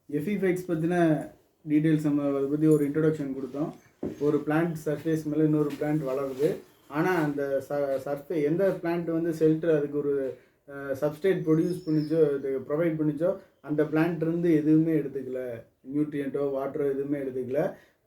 எஃபிஃபைட்ஸ் பற்றின டீட்டெயில்ஸ் நம்ம அதை பற்றி ஒரு இன்ட்ரொடக்ஷன் கொடுத்தோம். ஒரு பிளான்ட் சர்ஃபேஸ் மேலே இன்னொரு பிளான்ட் வளருது. ஆனால் அந்த எந்த பிளான்ட் வந்து ஷெல்டர் அதுக்கு ஒரு சப்ஸ்டேட் ப்ரொடியூஸ் பண்ணிச்சோ, இது ப்ரொவைட் பண்ணிச்சோ, அந்த பிளான்ட்லேருந்து எதுவுமே எடுத்துக்கல, நியூட்ரியண்ட்டோ வாட்டரோ எதுவுமே எடுத்துக்கல.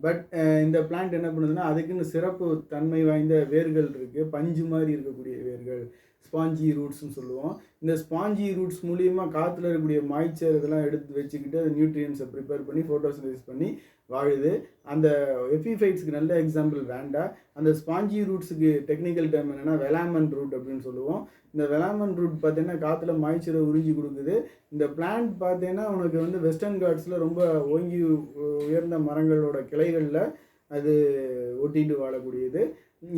பட் இந்த பிளான்ட் என்ன பண்ணுதுன்னா, அதுக்குன்னு சிறப்பு தன்மை வாய்ந்த வேர்கள் இருக்குது, பஞ்சு மாதிரி இருக்கக்கூடிய வேர்கள், ஸ்பாஞ்சி ரூட்ஸ்னு சொல்லுவோம். இந்த ஸ்பாஞ்சி ரூட்ஸ் மூலியமாக காற்றுல இருக்கக்கூடிய மாய்ச்சர் இதெல்லாம் எடுத்து வச்சுக்கிட்டு அது நியூட்ரியன்ஸை ப்ரிப்பேர் பண்ணி ஃபோட்டோசிந்தசிஸ் பண்ணி வாழுது. அந்த எஃபிஃபைட்ஸ்க்கு நல்ல எக்ஸாம்பிள் வேண்டா. அந்த ஸ்பாஞ்சி ரூட்ஸுக்கு டெக்னிக்கல் டேர்ம் என்னென்னா வெலாமன் ரூட் அப்படின்னு சொல்லுவோம். இந்த வெலாமன் ரூட் பார்த்தீங்கன்னா காற்றுல மாய்ச்சரை உறிஞ்சி கொடுக்குது. இந்த பிளான்ட் பார்த்தீங்கன்னா உனக்கு வந்து வெஸ்டர்ன் காட்ஸில் ரொம்ப ஓங்கி உயர்ந்த மரங்களோட கிளைகளில் அது ஒட்டிட்டு வாழக்கூடியது.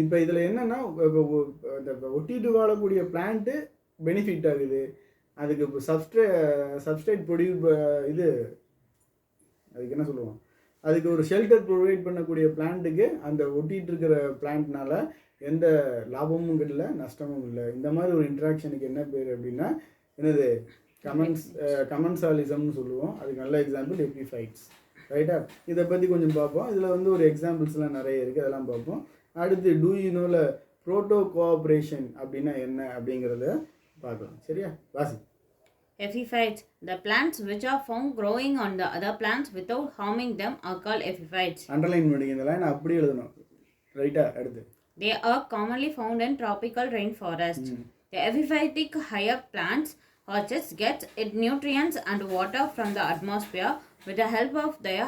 இப்போ இதில் என்னென்னா, இந்த ஒட்டிட்டு வாழக்கூடிய பிளான்ட்டு பெனிஃபிட் ஆகுது. அதுக்கு இப்போ சப்ஸ்ட்ரேட் இது அதுக்கு என்ன சொல்லுவோம், அதுக்கு ஒரு ஷெல்டர் ப்ரொவைட் பண்ணக்கூடிய பிளான்ட்டுக்கு அந்த ஒட்டிகிட்டு இருக்கிற பிளான்ட்னால எந்த லாபமும் இல்லை, நஷ்டமும் இல்லை. இந்த மாதிரி ஒரு இன்ட்ராக்ஷனுக்கு என்ன பேர் அப்படின்னா என்னது, கமன்சாலிசம்னு சொல்லுவோம். அதுக்கு நல்ல எக்ஸாம்பிள் எபிஃபைட்ஸ். ரைட்டா? இதை பற்றி கொஞ்சம் பார்ப்போம். இதில் வந்து ஒரு எக்ஸாம்பிள்ஸ்லாம் நிறைய இருக்குது, அதெல்லாம் பார்ப்போம். அடுத்து டூயினோல புரோட்டோ கோஆப்ரேஷன் அப்படின்னா என்ன அப்படிங்கிறத பார்க்கலாம். சரியா? வாசி. Epiphytes. The plants which are found growing on the other plants without harming them are called epiphytes. Underline பண்ணிங்க, இந்த லைன் அப்படி எழுதணும். ரைட்டா? அடுத்து. They are commonly found in tropical rainforest. The epiphytic higher plants orchids get its nutrients and water from the atmosphere with the help of their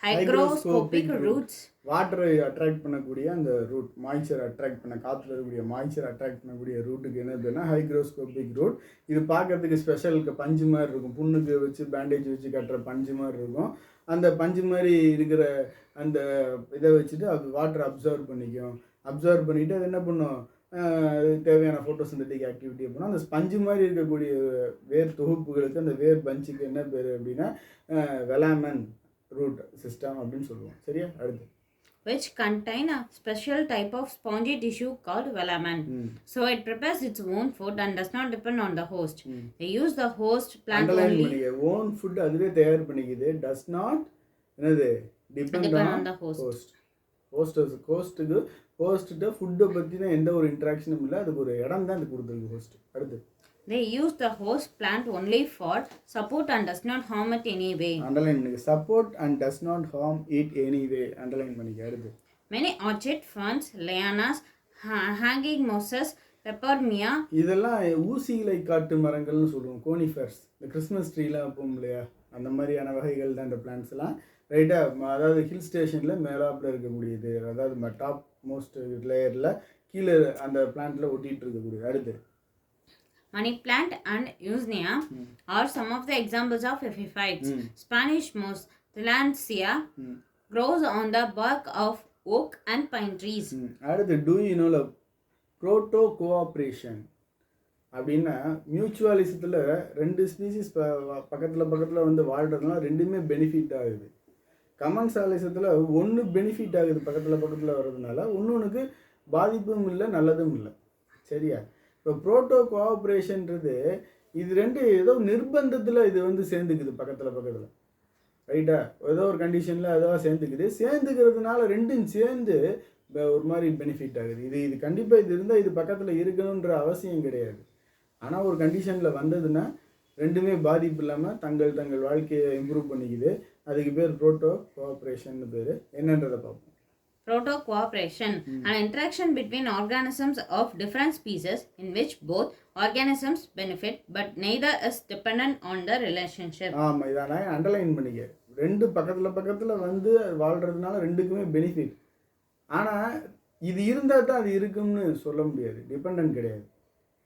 hygroscopic roots. வாட்டரை attract பண்ணக்கூடிய அந்த root, moisture attract பண்ண, காற்றுல இருக்கக்கூடிய moisture attract பண்ணக்கூடிய ரூட்டுக்கு என்ன பேருனா hygroscopic root. இது பார்க்கறதுக்கு ஸ்பெஷல் பஞ்சு மாதிரி இருக்கும், புண்ணுக்கு வச்சு பேண்டேஜ் வச்சு கட்டுற பஞ்சு மாதிரி இருக்கும். அந்த பஞ்சு மாதிரி இருக்கிற அந்த இதை வச்சுட்டு அது வாட்டரை அப்சர்வ் பண்ணிக்கும். அப்சர்வ் பண்ணிவிட்டு அது என்ன பண்ணும், தேவையான ஃபோட்டோசிந்தட்டிக் ஆக்டிவிட்டியை பண்ணோம். அந்த ஸ்பஞ்சு மாதிரி இருக்கக்கூடிய வேர் தொகுப்புகளுக்கு, அந்த வேர் பஞ்சுக்கு என்ன பேர் அப்படின்னா வெலாமன் ரூட் சிஸ்டம் அப்படின்னு சொல்லுவோம். சரியா? அடுத்து. Which contain a special type of spongy tissue called velamen. So it prepares its own food and does not depend on the host. They use the host plant only. Own food அதுவே தயார் பண்ணிக்குது. Does not என்னது depend on the host. Host ஃபுட்டை பற்றின எந்த ஒரு இன்ட்ராக்ஷனும் இல்லை, அதுக்கு ஒரு இடம் தான் அது கொடுத்துருக்கு ஹோஸ்ட். அடுத்து. They use the host plant only for support and does not harm it any way. Underline பண்ணிக்க. Support and does not harm it any way. Underline பண்ணிக்க. அடுத்து. Many orchid ferns, lianas, hanging mosses, peperomia. இதெல்லாம் ஊசி இலை காட்டு மரங்கள்னு சொல்லுவோம், conifers. இந்த Christmas ட்ரீலாம் வைப்போம் இல்லையா, அந்த மாதிரியான வகைகள் தான் இந்த பிளான்ட்ஸ்லாம். ரைட்டாக? அதாவது ஹில் ஸ்டேஷனில் மேலாப்பில் இருக்கக்கூடியது, அதாவது டாப் மோஸ்ட் லேயரில் கீழே அந்த பிளான்ட்டில் ஒட்டிகிட்டு இருக்கக்கூடியது. அடுத்து. Money plant and usnea are some of the examples of epiphytes. Spanish moss, Tillandsia, grows on the bark of oak and pine trees. அடுத்து. Do you know proto cooperation அப்படின்னா மியூச்சுவலிசத்தில் ரெண்டு ஸ்பீசிஸ் பக்கத்தில் வந்து வாழ்கிறதுனால ரெண்டுமே பெனிஃபிட் ஆகுது. கமன்சாலிசத்தில் ஒன்று பெனிஃபிட் ஆகுது பக்கத்தில் வர்றதுனால, ஒன்றுக்கு பாதிப்பும் இல்லை நல்லதும் இல்லை. சரியா? இப்போ புரோட்டோ கோஆப்ரேஷன்றது இது ரெண்டு ஏதோ நிர்பந்தத்தில் இது வந்து சேர்ந்துக்குது பக்கத்தில். ரைட்டா? ஏதோ ஒரு கண்டிஷனில் ஏதோ சேர்ந்துக்கிறதுனால ரெண்டும் சேர்ந்து ஒரு மாதிரி பெனிஃபிட் ஆகுது. இது கண்டிப்பாக இது இருந்தால் இது பக்கத்தில் இருக்கணுன்ற அவசியம் கிடையாது. ஆனால் ஒரு கண்டிஷனில் வந்ததுன்னா ரெண்டுமே பாதிப்பு இல்லாமல் தங்கள் வாழ்க்கையை இம்ப்ரூவ் பண்ணிக்குது. அதுக்கு பேர் புரோட்டோ கோஆப்ரேஷன் பேர். என்னன்றதை பார்ப்போம். Proto cooperation, an interaction between organisms of different species in which both organisms benefit but neither is dependent on the relationship. ஆமாம், இதான் நான் அண்டர்லைன் பண்ணிக்க. ரெண்டு பக்கத்தில் வந்து வாழ்கிறதுனால ரெண்டுக்குமே பெனிஃபிட். ஆனால் இது இருந்தால் தான் அது இருக்கும்னு சொல்ல முடியாது, டிபெண்ட் கிடையாது.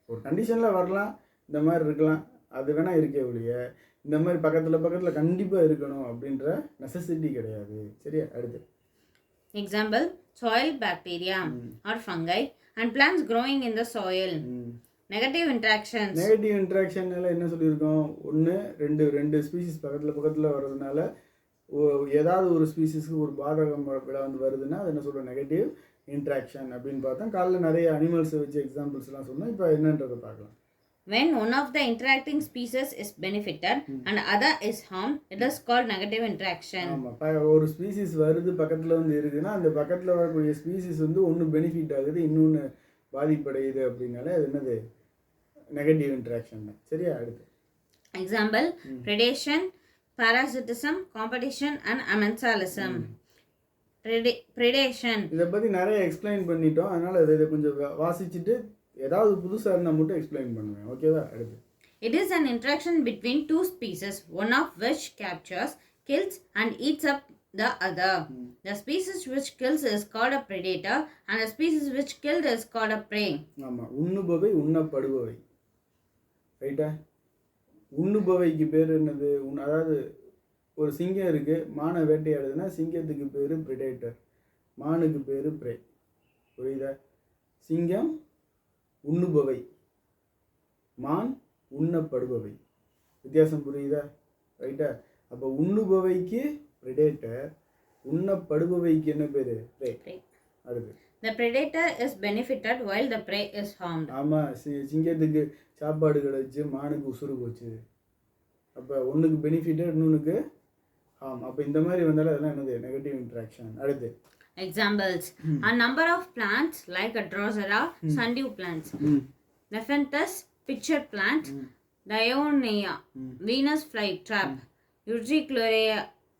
ஒரு கண்டிஷனில் வரலாம், இந்த மாதிரி இருக்கலாம், அது வேணால் இருக்கே ஒழிய இந்த மாதிரி பக்கத்தில் கண்டிப்பாக இருக்கணும் அப்படின்ற நெசசிட்டி கிடையாது. சரியா? அடுத்து. Example, soil bacteria or fungi and plants growing in the soil. Negative இன்ட்ராக்ஷன்ல என்ன சொல்லியிருக்கோம், ஒன்று ரெண்டு ஸ்பீசிஸ் பக்கத்தில் வர்றதுனால ஏதாவது ஒரு ஸ்பீசிஸ்க்கு ஒரு பாதகம் வந்து வருதுன்னா அது என்ன சொல்கிறோம், நெகட்டிவ் இன்ட்ராக்ஷன் அப்படின்னு பார்த்தோம். காலையில் நிறைய அனிமல்ஸை வச்சு எக்ஸாம்பிள்ஸ்லாம் சொன்னோம். இப்போ என்னன்றதை பார்க்கலாம். When one of the interacting species is benefited and other is harmed, it is called negative interaction. ஆமாம், ஒரு ஸ்பீசிஸ் வருது பக்கத்தில் வந்து இருக்குன்னா அந்த பக்கத்தில் வரக்கூடிய ஸ்பீசிஸ் வந்து ஒன்று பெனிஃபிட் ஆகுது, இன்னொன்று பாதிப்படையுது அப்படின்னால அது என்னது, நெகட்டிவ் இன்ட்ராக்ஷன் தான். சரியா? அடுத்து Example, predation, parasitism, competition and amensalism. Predation. இதை பற்றி நிறைய எக்ஸ்பிளைன் பண்ணிட்டோம், அதனால் இதை கொஞ்சம் வாசிச்சுட்டு ஏதாவது புதுசாக இருந்தால் மட்டும் எக்ஸ்பிளைன் பண்ணுவேன். ஓகேவா? அடுத்து It is an interaction between two species, one of which captures, kills and eats up the other. The species which kills is called a predator and the species which killed is called a prey. ஆமாம், உண்ணுபவை உண்ணப்படுபவை. ரைட்டா? உண்ணுபவைக்கு பேர் என்னது? அதாவது ஒரு சிங்கம் இருக்குது, மானை வேட்டையாடுதுன்னா சிங்கத்துக்கு பேர் பிரிடேட்டர், மானுக்கு பேர் ப்ரே. புரியுதா? சிங்கம் உண்ணுபவை, மான் உண்ணப்படுபவை. வித்தியாசம் புரியுதா? ரைட்டா? அப்போ உண்ணுபவைக்கு பிரிடேட்டர், உண்ணப்படுபவைக்கு என்ன பேர்? ப்ரே. அடுத்து The predator is benefited while the prey is harmed. ஆமாம், சிங்கத்துக்கு சாப்பாடு கிடச்சி மானுக்கு உசுறு போச்சு, அப்போ ஒன்றுக்கு பெனிஃபிட்டு இன்னொன்றுக்கு ஹார்ம். அப்போ இந்த மாதிரி வந்தாலும் அதெல்லாம் என்னது, நெகட்டிவ் இன்ட்ராக்ஷன். அடுத்து Examples, a number of plants like a Drosera, sundew plants, Nepenthes, pitcher plant, Dionea, Venus flytrap,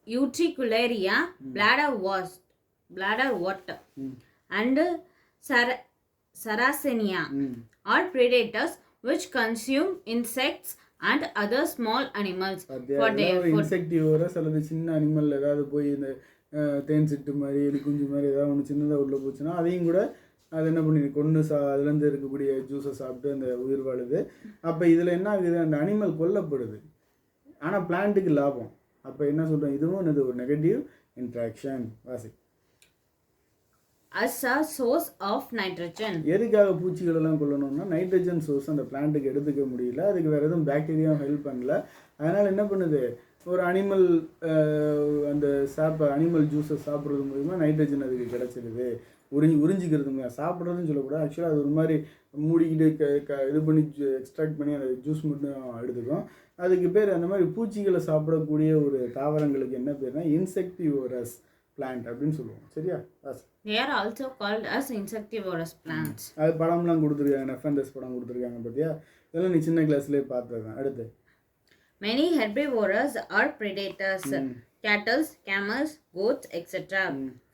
Utricularia, bladder wort, and Sarracenia are predators which consume insects and other small animals for their food. Insectivorous அல்லது சின்ன animal ஏதாவது போய் இந்த தேன் சிட்டு மாதிரி எலி குஞ்சு மாதிரி ஏதாவது ஒன்று சின்னதாக உள்ளே போச்சுன்னா அதையும் கூட அது என்ன பண்ணி கொன்று அதுலேருந்து இருக்கக்கூடிய ஜூஸை சாப்பிட்டு அந்த உயிர் வாழுது. அப்போ இதில் என்ன ஆகுது, அந்த அனிமல் கொல்லப்படுது, ஆனால் பிளான்ட்டுக்கு லாபம். அப்போ என்ன சொல்கிறோம், இதுவும் என்னது, ஒரு நெகட்டிவ் இன்ட்ராக்ஷன். வாசி. As a source of nitrogen. எதுக்காக பூச்சிகளெல்லாம் கொல்லணும்னா நைட்ரஜன் சோர்ஸ் அந்த பிளான்ட்டுக்கு எடுத்துக்க முடியல, அதுக்கு வேறு எதுவும் பாக்டீரியாவும் ஹெல்ப் பண்ணல. அதனால் என்ன பண்ணுது, ஒரு அனிமல் அந்த அனிமல் ஜூஸை சாப்பிட்றது மூலிமா நைட்ரஜன் அதுக்கு கிடச்சிருது, உறிஞ்சிக்கிறது மூலிமா. சாப்பிட்றதுன்னு சொல்லக்கூடாது, ஆக்சுவலாக அது ஒரு மாதிரி மூடிக்கிட்டு இது பண்ணி எக்ஸ்ட்ராக்ட் பண்ணி அந்த ஜூஸ் மட்டும் எடுத்துக்கும். அதுக்கு பேர் அந்த மாதிரி பூச்சிகளை சாப்பிடக்கூடிய ஒரு தாவரங்களுக்கு என்ன பேர்னா இன்செக்டிவோரஸ் பிளான்ட் அப்படின்னு சொல்லுவோம். சரியா? They are also called as insectivorous plants. அது படம்லாம் கொடுத்துருக்காங்க, நெஃபெண்டஸ் படம் கொடுத்துருக்காங்க பார்த்தியா? இதெல்லாம் நீ சின்ன கிளாஸ்லேயே பார்த்தது தான். அடுத்து Many herbivores are predators. Cattle, camels, goats, etc.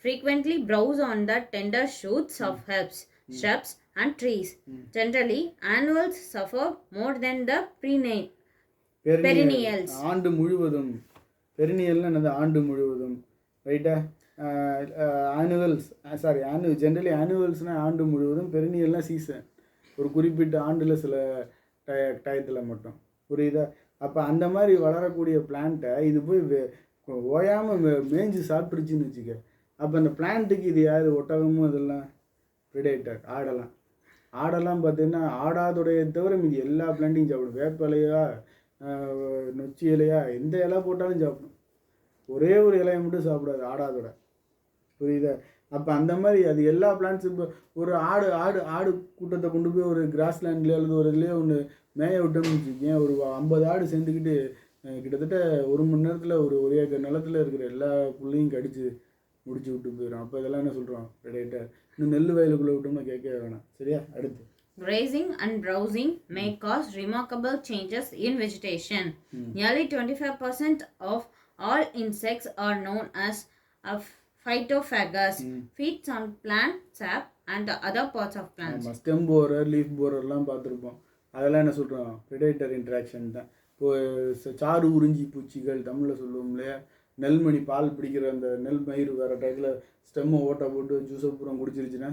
frequently browse on the tender shoots of herbs, shrubs and trees. Generally, annuals suffer more than the perennials. ஆண்டு முழுவதும். பெரினியல்னா என்னது, ஆண்டு முழுவதும். ரைட்டா? ஜென்ரலி ஆனுவல்ஸ்னால் ஆண்டு முழுவதும், பெரினியல்னால் சீசன், ஒரு குறிப்பிட்ட ஆண்டில் சில டயத்தில் மட்டும். புரியுதா? அப்போ அந்த மாதிரி வளரக்கூடிய பிளான்ட்டை இது போய் ஓயாமல் மேய்ஞ்சி சாப்பிட்ருச்சின்னு வச்சுக்க. அப்போ அந்த பிளான்ட்டுக்கு இது யார், ஒட்டகமும் இதெல்லாம் ப்ரிடேட்டர். ஆடெல்லாம் பார்த்தீங்கன்னா ஆடாதோடைய தவிர மீதி எல்லா பிளான்ட்டையும் சாப்பிடும். வேப்ப இலையா, நொச்சி இலையா, எந்த இலை போட்டாலும் சாப்பிடும், ஒரே ஒரு இலையை மட்டும் சாப்பிடாது ஆடாதோட. புரியுதா? அப்போ அந்த மாதிரி அது எல்லா பிளான்ட்ஸும். இப்போ ஒரு ஆடு கூட்டத்தை கொண்டு போய் ஒரு கிராஸ்லேண்ட்லேயோ அல்லது ஒரு இதுலேயோ ஒன்று மேய விட்டோம்னு வச்சுக்கேன், ஒரு 50 ஆடு சேர்ந்துக்கிட்டு கிட்டத்தட்ட 1 மணி நேரத்தில் ஒரு ஏக்கர் நிலத்தில் இருக்கிற எல்லா புள்ளையும் கடிச்சு முடிச்சு விட்டு போயிடும். அப்போ இதெல்லாம் என்ன சொல்கிறோம், ப்ரெடேட்டர். இன்னும் நெல் வயலுக்குள்ளே விட்டோம்னா கேட்கவே வேணாம். சரியா? அடுத்து Grazing and browsing may cause remarkable changes in vegetation. Nearly 25% of all insects are known as phytophagous, feeds on plant sap and the other parts of plants. Stem borer, leaf போரர்லாம் பார்த்துருப்போம். அதெல்லாம் என்ன சொல்கிறோம், ப்ரெடேட்டர் இன்ட்ராக்ஷன் தான். இப்போது சாறு உறிஞ்சி பூச்சிகள் தமிழில் சொல்லுவோம் இல்லையா, நெல்மணி பால் பிடிக்கிற அந்த நெல் மயிர் வேறு டயத்தில் ஸ்டெம்மை ஓட்டை போட்டு ஜூஸை பூரா குடிச்சிருச்சுன்னா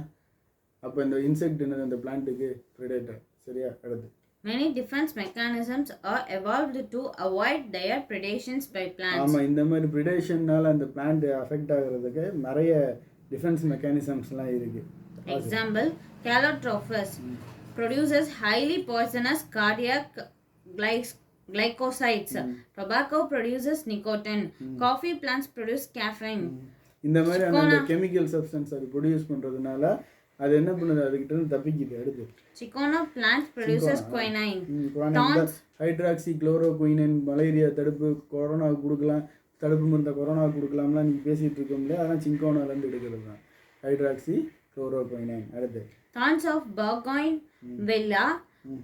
அப்போ இந்த இன்செக்ட் என்னது, அந்த பிளான்ட்டுக்கு ப்ரெடேட்டர். சரியா? அடுத்து Many defense mechanisms are evolved to avoid their predations by plants. ஆமாம், இந்த மாதிரி ப்ரிடேஷனால் அந்த பிளான்ட் அஃபெக்ட் ஆகிறதுக்கு நிறைய டிஃபென்ஸ் மெக்கானிசம்ஸ்லாம் இருக்குது. Example, Calotrophes produces highly poisonous cardiac glycosides. Tobacco produces nicotine. Coffee plants produce caffeine. இந்த மாதிரி அந்த கெமிக்கல் சப்ஸ்டன்ஸ் அது ப்ரொடியூஸ் பண்ணுறதுனால அது என்ன பண்ணுது, அதுக்கிட்ட இருந்து தப்பிக்குது. அடுத்து Cinchona plant produces quinine. Hydroxy குளோரோகுயினின் மலேரியா தடுப்பு, கொரோனாவுக்கு கொடுக்கலாம், தடுப்பு மருந்தை கொரோனாவுக்கு கொடுக்கலாம்லாம் நீங்கள் பேசிகிட்டு இருக்கோம்ல, அதெல்லாம் சிங்கோனாலேருந்து எடுக்கிறது தான் ஹைட்ராக்சி குளோரோகுயினின். அடுத்து Thorns of Burgoyne villa,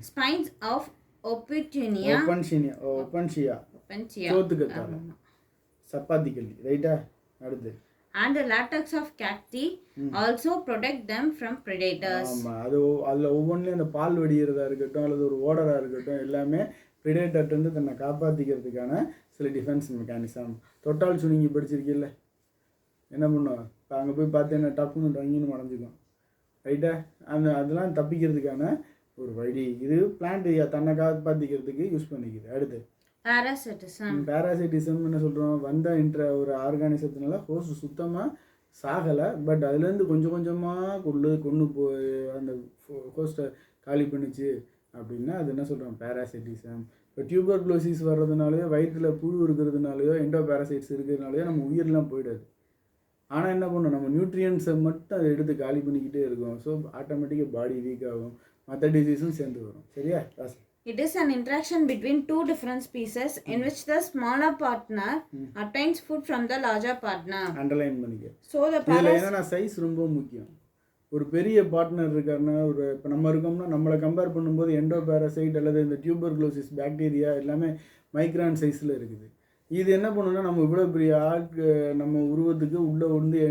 spines of Opinia, Opuntia சோத்துக்கத்தால சப்பாத்தி கல்லி, ரைட்டா? அடுத்து and the latex of cacti also protect them from predators. ஆமாம், அது அதில் ஒவ்வொன்றிலையும் அந்த பால் வடிகிறதா இருக்கட்டும் அல்லது ஒரு ஓடராக இருக்கட்டும் எல்லாமே ப்ரிடேட்டர்லேருந்து தன்னை காப்பாற்றிக்கிறதுக்கான சில டிஃபென்ஸ் மெக்கானிசம். தொட்டால் சுருங்கி படிச்சிருக்கீல்ல, என்ன பண்ணும், இப்போ அங்கே போய் பார்த்தேன்னா டப்புன்னு டங்கின்னு மறைஞ்சிக்கும், ரைட்டா? அதெல்லாம் தப்பிக்கிறதுக்கான ஒரு வழி. இது பிளான்ட் தன்னை காப்பாற்றிக்கிறதுக்கு யூஸ் பண்ணிக்குது. அடுத்து பேராசிட்டிசம் என்ன சொல்கிறோம், வந்த ஒரு ஆர்கானிசத்தினால ஹோஸ்ட் சுத்தமாக சாகலை, பட் அதுலேருந்து கொஞ்சம் கொஞ்சமாக கொண்டு போய் அந்த ஹோஸ்ட்டை காலி பண்ணிச்சு அப்படின்னா அது என்ன சொல்கிறோம், பேராசிட்டிசம். இப்போ டியூபர்குலோசிஸ் வர்றதுனாலையோ வயிற்றில் புழு இருக்கிறதுனாலையோ எண்டோ பேராசைட்ஸ் இருக்கிறதுனாலையோ நம்ம உயிரெலாம் போயிடாது. ஆனால் என்ன பண்ணும், நம்ம நியூட்ரியன்ஸை மட்டும் அதை எடுத்து காலி பண்ணிக்கிட்டே இருக்கும். ஸோ ஆட்டோமேட்டிக்காக பாடி வீக் ஆகும், மற்ற டிசீஸும் சேர்ந்து வரும். சரியா? It is an interaction between two different species in which the smaller partner obtains food from the larger partner. Underline பண்ணிக்க. So the என்னன்னா சைஸ் ரொம்ப முக்கியம். ஒரு பெரிய பார்ட்னர் இருக்காருன்னா, ஒரு இப்போ நம்ம இருக்கோம்னா நம்மளை கம்பேர் பண்ணும்போது எண்டோ பேராசைட் அல்லது இந்த டியூபர்குலோசிஸ் பாக்டீரியா எல்லாமே மைக்ரான் சைஸில் இருக்குது. இது என்ன பண்ணுன்னா, நம்ம இவ்வளோ பெரிய நம்ம உருவத்துக்கு உள்ளே வந்து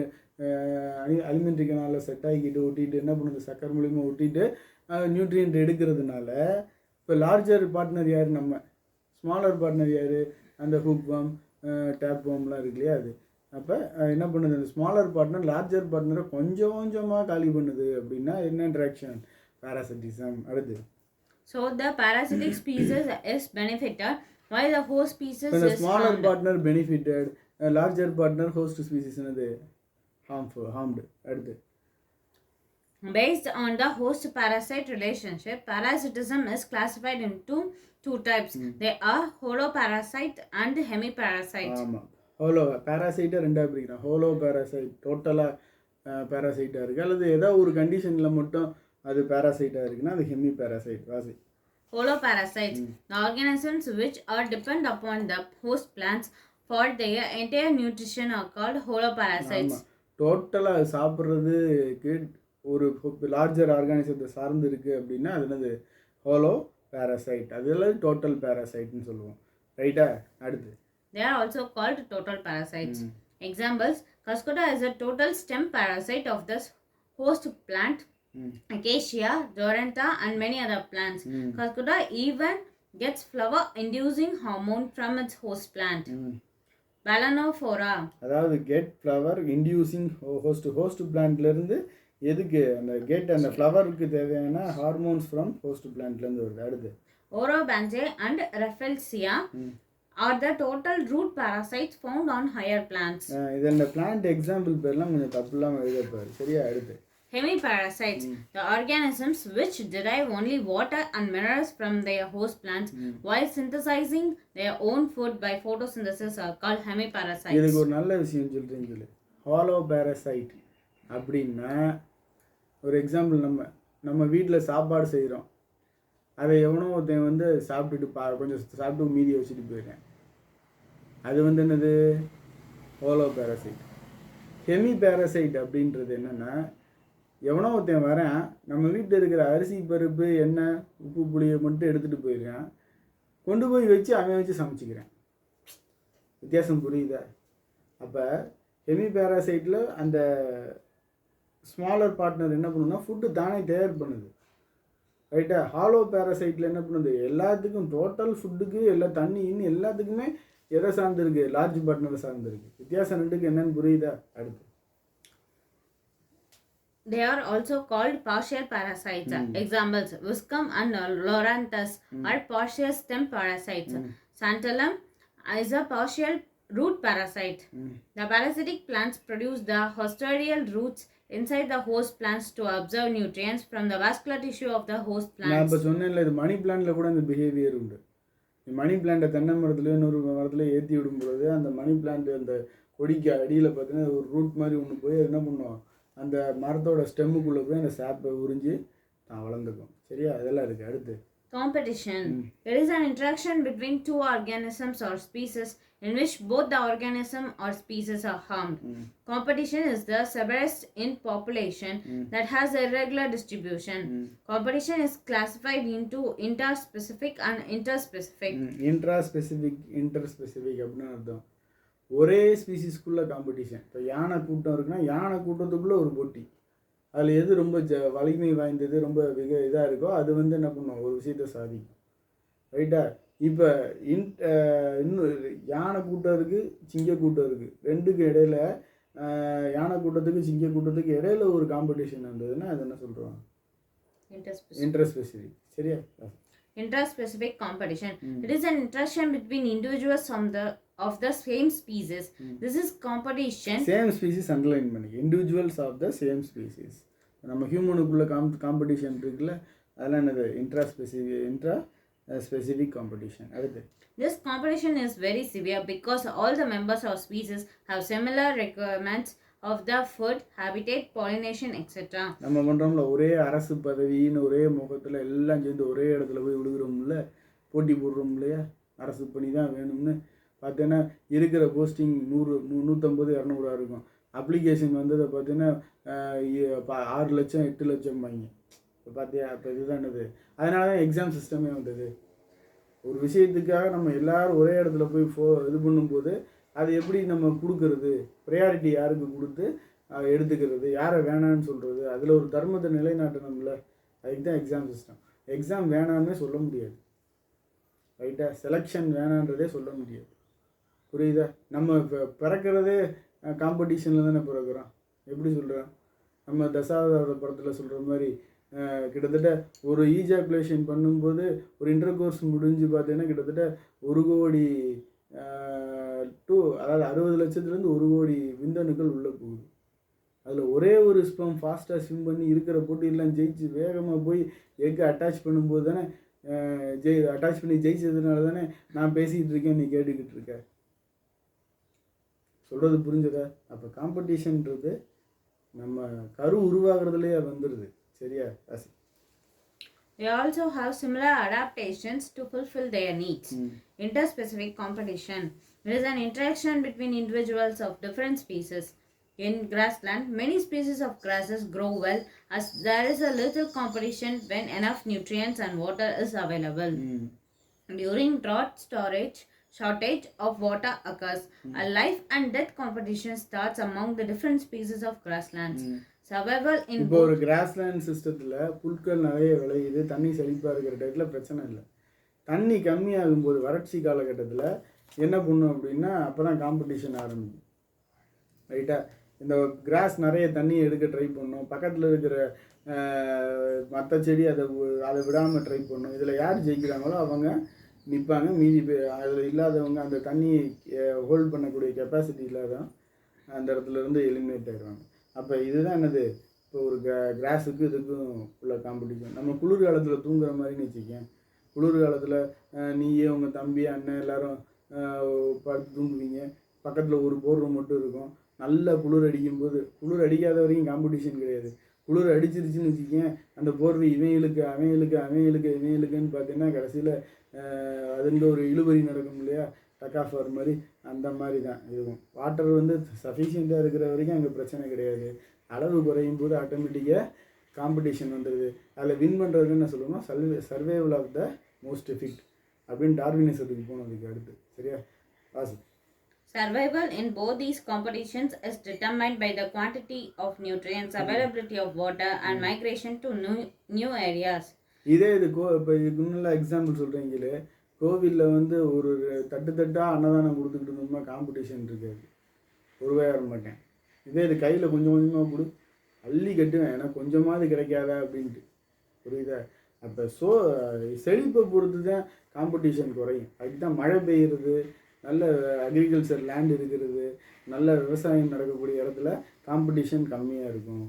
அலிமெண்ட்ரி கனாலில் செட் ஆகிக்கிட்டு ஒட்டிட்டு என்ன பண்ணுது, சக்கரை மூலியமாக ஒட்டிட்டு நியூட்ரியன்ட் எடுக்கிறதுனால இப்போ லார்ஜர் பார்ட்னர் யார், நம்ம ஸ்மாலர் பார்ட்னர் யார், அந்த ஹூக் வாம் டேப் வாம்லாம் இருக்கு இல்லையா, அது அப்போ என்ன பண்ணுது, அந்த ஸ்மாலர் பார்ட்னர் லார்ஜர் பார்ட்னரை கொஞ்சம் கொஞ்சமாக காலி பண்ணுது. அப்படின்னா என்ன இன்ட்ராக்ஷன், பேராசிட்டிசம். அடுத்து so the parasitic species is benefited while the host species is smaller harmed. partner benefited, larger partner host species என்னது harmed. அடுத்து Based on the host-parasite relationship, parasitism is classified into two types. They are holoparasite and hemiparasite. ஆமாம், hollow பேராசைட்டை ரெண்டாக பிரிக்கிறோம். Hollow parasite டோட்டலாக பேராசைட்டாக இருக்குது, அல்லது ஏதோ ஒரு கண்டிஷனில் மட்டும் அது பேராசைட்டாக இருக்குன்னா அது ஹெமி பேராசைட். வாசி Holoparasites, the organisms which are depend upon the host plants for their entire nutrition are called holoparasites. டோட்டலாக சாப்பிட்றதுக்கு ஒரு லார்ஜர் ஆர்கானிசத்தை சார்ந்து இருக்குது அப்படின்னா அது என்னது, ஹோலோ பேராசைட். அதெல்லாம் டோட்டல் பேராசைட்னு சொல்லுவோம், ரைட்டா? அடுத்து they are also called total parasites. Examples: Cuscuta is a total stem parasite of the host plant, Acacia, Doranta and many other plants. Cuscuta even gets flower inducing hormone from its host plant. Balanophora, அதாவது get flower inducing host பிளான்ட்லேருந்து எதுக்கு அந்த get அந்த ஃப்ளவருக்கு தேவையான hormones from host பிளான்ட்லேருந்து வருது. அடுத்து Orobanche and Rafflesia are the total root parasites found on higher plants. இதில் இந்த plant example பேர்லாம் கொஞ்சம் தப்பு இல்லாமல் எழுதப்பாரு, சரியா? அடுத்து Hemiparasites, the organisms which derive only water and minerals from their host plants while synthesizing their own food by photosynthesis are called hemiparasites. இதுக்கு ஒரு நல்ல விஷயம் சொல்கிறேன்னு சொல்லு. ஹாலோ பேரசைட் அப்படின்னா ஒரு எக்ஸாம்பிள், நம்ம வீட்டில் சாப்பாடு செய்கிறோம், அதை எவனோ ஒருத்தன் வந்து சாப்பிட்டுட்டு கொஞ்சம் சாப்பிட்டு மீதி வச்சுட்டு போயிடுறேன், அது வந்து என்னது, ஹோலோ பேரசைட். ஹெமி பேரசைட் அப்படின்றது என்னென்னா, எவனோ ஒருத்தன் வரேன், நம்ம வீட்டில் இருக்கிற அரிசி பருப்பு எண்ணெய் உப்பு புளியை மட்டும் எடுத்துகிட்டு போயிடுறேன், கொண்டு போய் வச்சு அவன் வச்சு சமைச்சிக்கிறேன். வித்தியாசம் புரியுதா? அப்போ ஹெமி பேராசைட்டில் அந்த ஸ்மாலர் பார்ட்னர் என்ன பண்ணுன்னா ஃபுட்டு தானே தயார் பண்ணுது, ரைட்டா? ஹாலோ பேராசைட்டில் என்ன பண்ணுது, எல்லாத்துக்கும் டோட்டல் ஃபுட்டுக்கு எல்லா தண்ணி இன்னும் எல்லாத்துக்குமே எதை சார்ந்திருக்கு, லார்ஜ் பார்ட்னரை சார்ந்திருக்கு. வித்தியாசம் ரெண்டுக்கு என்னன்னு புரியுதா? அடுத்து they are also called partial parasites. Examples: Viscum and Loranthus are partial stem parasites. Santalum is a partial root parasite. The parasitic plants produce the hostarial roots inside the host plants to absorb nutrients from the vascular tissue of the host plants. நான் இப்போ சொன்னேன்ல, இது மணி பிளான்ட்டில் கூட இந்த behaviour உண்டு. மணி பிளான்ட்டை தென்னை மரத்துலேயோ இன்னொரு மரத்தில் ஏற்றி விடும்பொழுது அந்த மணி பிளான்ட் அந்த கொடிக்கு அடியில் பார்த்தீங்கன்னா ஒரு ரூட் மாதிரி ஒன்று போய் அது என்ன பண்ணுவோம், அந்த மரத்தோட ஸ்டெம்முக்குள்ளே போய் அந்த சாப்பை உறிஞ்சி தான் வளர்ந்துக்கும். சரியா? அதெல்லாம் இருக்குது. அடுத்து competition. It is an interaction between two organisms or species in which both the organism or species are harmed. Competition is the severest in population that has a irregular distribution. Competition is classified into interspecific and interspecific. Interspecific அப்படின்னு அர்த்தம். ஒரே ஸ்பீசிஸ்க்குள்ளே competition. இப்போ யானை கூட்டம் இருக்குன்னா யானை கூட்டத்துக்குள்ளே ஒரு போட்டி. அதில் எது ரொம்ப வலிமை வாய்ந்தது, ரொம்ப இதாக இருக்கோ அது வந்து என்ன பண்ணும், ஒரு விஷயத்தை சாதிக்கும். ரைட்டா? இப்போ இன்னும் யானை கூட்டம் இருக்குது, சிங்க கூட்டம் இருக்குது. ரெண்டுக்கு இடையில யானை கூட்டத்துக்கு சிங்க கூட்டத்துக்கு இடையில ஒரு காம்படிஷன் இருந்ததுன்னா அது என்ன சொல்கிறோம்? இன்டர்ஸ்பெசிஃபிக். சரியா? Interspecific competition. It is an interaction between individuals of the same species. This is competition. Same species underline பண்ணி individuals of the same species. நம்ம ஹியூமனுக்குள்ள காம்படிஷன் இருக்குல்ல, அதெல்லாம் என்னது? Intraspecific competition. அடுத்து This competition is very severe because all the members of species have similar requirements of the food, habitat, pollination, etc. நம்ம பண்ணுறோம்ல, ஒரே அரசு பதவின்னு ஒரே முகத்தில் எல்லாம் சேர்ந்து ஒரே இடத்துல போய் விழுகிறோம்ல, போட்டி போடுறோம் இல்லையா? அரசு பணி தான் வேணும்னு பார்த்தீங்கன்னா இருக்கிற போஸ்டிங் 150 200 இருக்கும். அப்ளிகேஷன் வந்ததை பார்த்தீங்கன்னா 6 லட்சம் 8 லட்சம் வாங்கி. இப்போ பார்த்தியா? இப்போ இதுதான் என்னது? அதனால தான் எக்ஸாம் சிஸ்டமே வந்தது. ஒரு விஷயத்துக்காக நம்ம எல்லோரும் ஒரே இடத்துல போய் இது பண்ணும்போது அது எப்படி நம்ம கொடுக்கறது, ப்ரையாரிட்டி யாருக்கு கொடுத்து எடுத்துக்கிறது, யாரை வேணான்னு சொல்கிறது, அதில் ஒரு தர்மத்தை நிலைநாட்டணும்ல. அதுக்கு தான் எக்ஸாம் சிஸ்டம். எக்ஸாம் வேணான்னே சொல்ல முடியாது. ரைட்டா? செலெக்ஷன் வேணான்றதே சொல்ல முடியாது. புரியுதா? நம்ம இப்போ பிறக்கிறதே காம்படிஷனில் தானே பிறக்கிறோம். எப்படி சொல்கிறோம்? நம்ம தசாவதார படத்தில் சொல்கிற மாதிரி கிட்டத்தட்ட ஒரு ஈஜாக்குலேஷன் பண்ணும்போது ஒரு இன்டர் கோர்ஸ் முடிஞ்சு பார்த்தீங்கன்னா கிட்டத்தட்ட 1 கோடி அதாவது 60 லட்சத்துலேருந்து 1 கோடி விந்தணுக்கள் உள்ளே போகுது. அதில் ஒரே ஒரு ஸ்பெர்ம் ஃபாஸ்ட்டாக ஸ்விம் பண்ணி இருக்கிற போட்டியெல்லாம் ஜெயிச்சு வேகமாக போய் எக்கு அட்டாச் பண்ணும்போது தானே அட்டாச் பண்ணி ஜெயிச்சதுனால தானே நான் பேசிக்கிட்டு இருக்கேன், நீ கேட்டுக்கிட்டு இருக்க. சொல்கிறது புரிஞ்சதா? அப்போ காம்படிஷன்ன்றது நம்ம கரு உருவாகிறதுலேயே வந்துடுது. சரியா? ராசி They also have similar adaptations to fulfill their needs. Interspecific competition. It is an interaction between individuals of different species. In grassland, many species of grasses grow well as there is a little competition when enough nutrients and water is available. During drought shortage of water occurs. A life and death competition starts among the different species of grasslands. Survival in இப்போ ஒரு grassland சிஸ்டத்தில் புல்கள் நிறைய விளையுது, தண்ணி செழிப்பாக இருக்கிற டயத்தில் பிரச்சனை இல்லை. தண்ணி கம்மியாகும்போது வறட்சி காலகட்டத்தில் என்ன பண்ணும் அப்படின்னா அப்போ தான் காம்படிஷன் ஆரம்பிக்கும். ரைட்டா? இந்த கிராஸ் நிறைய தண்ணி எடுக்க ட்ரை பண்ணும், பக்கத்தில் இருக்கிற மற்ற செடி அதை விடாமல் ட்ரை பண்ணும். இதில் யார் ஜெயிக்கிறாங்களோ அவங்க நிற்பாங்க, மீதி அதில் இல்லாதவங்க அந்த தண்ணியை ஹோல்ட் பண்ணக்கூடிய கெப்பாசிட்டி இல்லாத அந்த இடத்துல இருந்து எலிமினேட் ஆகிடுவாங்க. அப்போ இதுதான் என்னது? இப்போ ஒரு கிராஸுக்கு இதுக்கும் உள்ள காம்படிஷன். நம்ம குளிர்காலத்தில் தூங்குற மாதிரின்னு வச்சுக்கேன். குளிர்காலத்தில் நீயே உங்கள் தம்பி அண்ணன் எல்லோரும் படுத்து தூங்குவீங்க. பக்கத்தில் ஒரு போர்வை மட்டும் இருக்கும். நல்லா குளிர் அடிக்கும்போது, குளிர் அடிக்காத வரைக்கும் காம்படிஷன் கிடையாது. குளிர் அடிச்சிருச்சுன்னு வச்சுக்கேன், அந்த போர்வை இவன் இழுக்குன்னு பார்த்தீங்கன்னா கடைசியில் அதுங்க ஒரு இழுபறி நடக்கும் இல்லையா? டக்காஃப் வர மாதிரி அந்த மாதிரி தான் இருக்கும். வாட்டர் வந்து சஃபிஷியண்ட்டாக இருக்கிற வரைக்கும் அங்கே பிரச்சனை கிடையாது. அளவு குறையும் போது ஆட்டோமேட்டிக்காக காம்படிஷன் வந்துடுது. அதில் வின் பண்ணுறதுன்னு என்ன சொல்லுவோம்னா சர்வைவல் ஆஃப் த மோஸ்ட் எஃபிக்ட் அப்படின்னு டார்வினிசத்துக்கு போகணும். அதுக்கு அடுத்து. சரியா? வாசி. Survival in both these competitions is determined by the quantity of nutrients, availability of water, and migration to new areas. இதே இப்போ இதுக்கு முன்னால் எக்ஸாம்பிள் சொல்கிறீங்களே, கோவிலில் வந்து ஒரு தட்டாக அன்னதானம் கொடுத்துக்கிட்டு இருந்தோம்னா காம்படிஷன் இருக்காது, ஒருவாய் வர மாட்டேன். இதே இது கையில் கொஞ்சம் கொஞ்சமாக கொடு, அள்ளி கட்டுவேன், ஏன்னா கொஞ்சமாவது கிடைக்காதா அப்படின்ட்டு. புரியுதா? அப்போ செழிப்பை பொறுத்து தான் காம்படிஷன் குறையும். அதுக்கு தான் மழை பெய்யுறது, நல்ல அக்ரிகல்ச்சர் லேண்ட் இருக்கிறது, நல்ல விவசாயம் நடக்கக்கூடிய இடத்துல காம்படிஷன் கம்மியாக இருக்கும்.